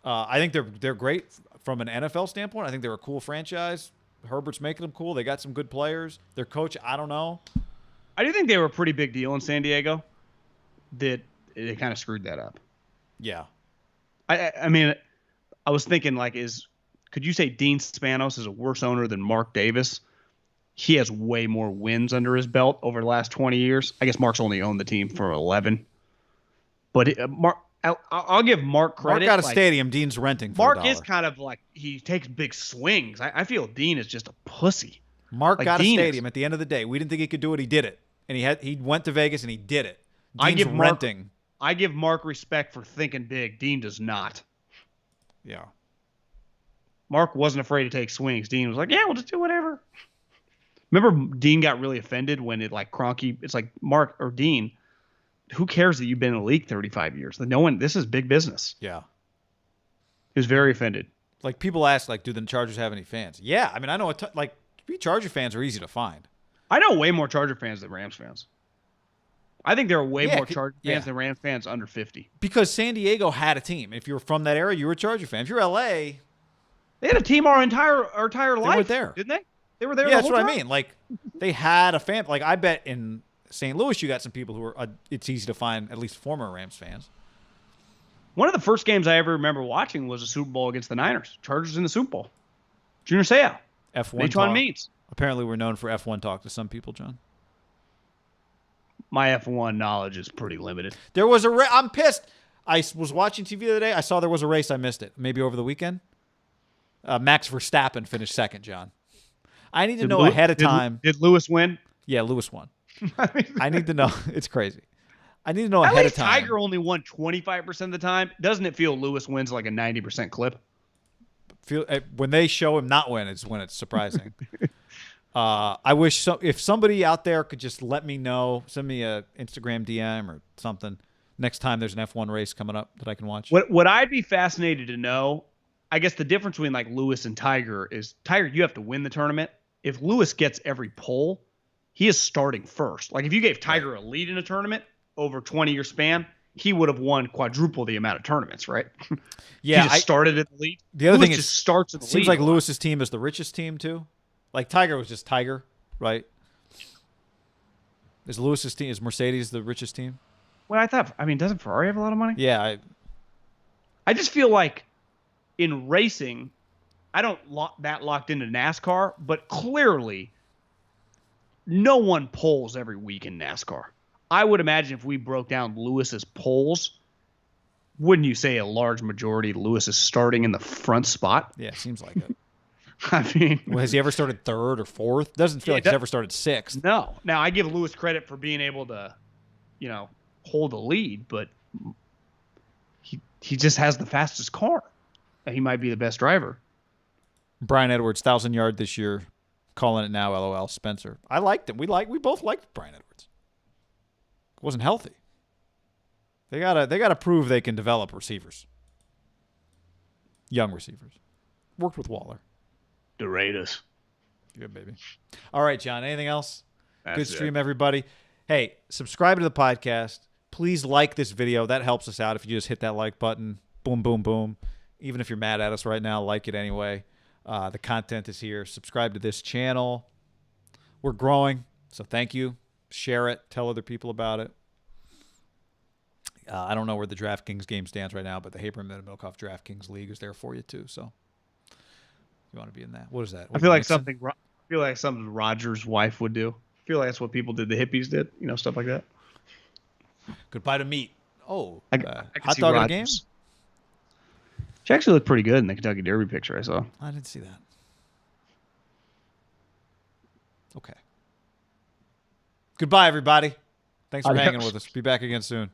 S1: I think they're great from an NFL standpoint. I think they're a cool franchise. Herbert's making them cool. They got some good players. Their coach, I don't know.
S2: I do think they were a pretty big deal in San Diego. That they kind of screwed that up.
S1: Yeah.
S2: I mean, I was thinking, like, could you say Dean Spanos is a worse owner than Mark Davis? He has way more wins under his belt over the last 20 years. I guess Mark's only owned the team for 11. But I'll give Mark credit.
S1: Mark got a stadium. Dean's renting for
S2: Mark is kind of like, he takes big swings. I feel Dean is just a pussy.
S1: Mark got a stadium at the end of the day. We didn't think he could do it. He did it. And he went to Vegas and he did it. Dean's renting.
S2: I give Mark respect for thinking big. Dean does not.
S1: Yeah.
S2: Mark wasn't afraid to take swings. Dean was like, yeah, we'll just do whatever. Remember Dean got really offended when Kroenke, it's like, Mark or Dean, who cares that you've been in the league 35 years? Like, no one, this is big business.
S1: Yeah.
S2: He was very offended.
S1: Like, people ask, like, do the Chargers have any fans? Yeah. I mean, I know, Charger fans are easy to find.
S2: I know way more Charger fans than Rams fans. I think there are way more Charger fans than Rams fans under 50.
S1: Because San Diego had a team. If you were from that area, you were a Charger fan. If you're LA,
S2: they had a team our entire life. They were
S1: there,
S2: didn't they? They were there.
S1: Yeah, that's what I mean. Like, they had a fan. Like, I bet in St. Louis, you got some people who are. It's easy to find at least former Rams fans.
S2: One of the first games I ever remember watching was a Super Bowl against the Niners. Chargers in the Super Bowl. Junior Seau.
S1: F1 talk. Means. Apparently, we're known for F1 talk to some people, John.
S2: My F1 knowledge is pretty limited.
S1: There was a I'm pissed. I was watching TV the other day. I saw there was a race. I missed it. Maybe over the weekend. Max Verstappen finished second, John. I need to know ahead of time.
S2: Did Lewis win?
S1: Yeah, Lewis won. I need to know. It's crazy. I need to know ahead of time.
S2: Tiger only won 25% of the time. Doesn't it feel Lewis wins like a 90% clip?
S1: When they show him not win, it's when it's surprising. I wish if somebody out there could just let me know, send me a Instagram DM or something next time there's an F1 race coming up that I can watch.
S2: What I'd be fascinated to know, I guess the difference between like Lewis and Tiger is Tiger, you have to win the tournament. If Lewis gets every pole, he is starting first. Like if you gave Tiger a lead in a tournament over a 20-year span, he would have won quadruple the amount of tournaments, right?
S1: Yeah,
S2: he just started at the lead.
S1: The other
S2: Lewis
S1: thing
S2: just starts at the lead.
S1: Seems like Lewis's team is the richest team too. Like Tiger was just Tiger, right? Is Lewis's team, is Mercedes the richest team?
S2: Well, doesn't Ferrari have a lot of money?
S1: Yeah.
S2: I just feel like in racing, I don't that locked into NASCAR, but clearly no one polls every week in NASCAR. I would imagine if we broke down Lewis's polls, wouldn't you say a large majority of Lewis is starting in the front spot?
S1: Yeah, seems like it.
S2: I mean,
S1: Well, has he ever started third or fourth? Doesn't feel like he's ever started sixth.
S2: No. Now, I give Lewis credit for being able to, hold a lead, but he just has the fastest car. He might be the best driver.
S1: Brian Edwards, 1,000-yard this year. Calling it now, LOL. Spencer. I liked him. We both liked Brian Edwards. Wasn't healthy. They gotta prove they can develop receivers. Young receivers. Worked with Waller.
S2: The Raiders.
S1: Good, baby. All right, John. Anything else?
S2: That's
S1: Good stream, everybody. Hey, subscribe to the podcast. Please like this video. That helps us out if you just hit that like button. Boom, boom, boom. Even if you're mad at us right now, like it anyway. The content is here. Subscribe to this channel. We're growing, so thank you. Share it. Tell other people about it. I don't know where the DraftKings game stands right now, but the Haber and Milkoff DraftKings League is there for you too. So you want to be in that. What is that?
S2: I feel like something Rodgers' wife would do. I feel like that's what people did. The hippies did, stuff like that.
S1: Goodbye to meat. Oh,
S2: I can
S1: hot
S2: see
S1: dog in the
S2: Rodgers.
S1: game?
S2: She actually looked pretty good in the Kentucky Derby picture I saw.
S1: I didn't see that. Okay. Goodbye, everybody. Thanks for hanging with us. Be back again soon.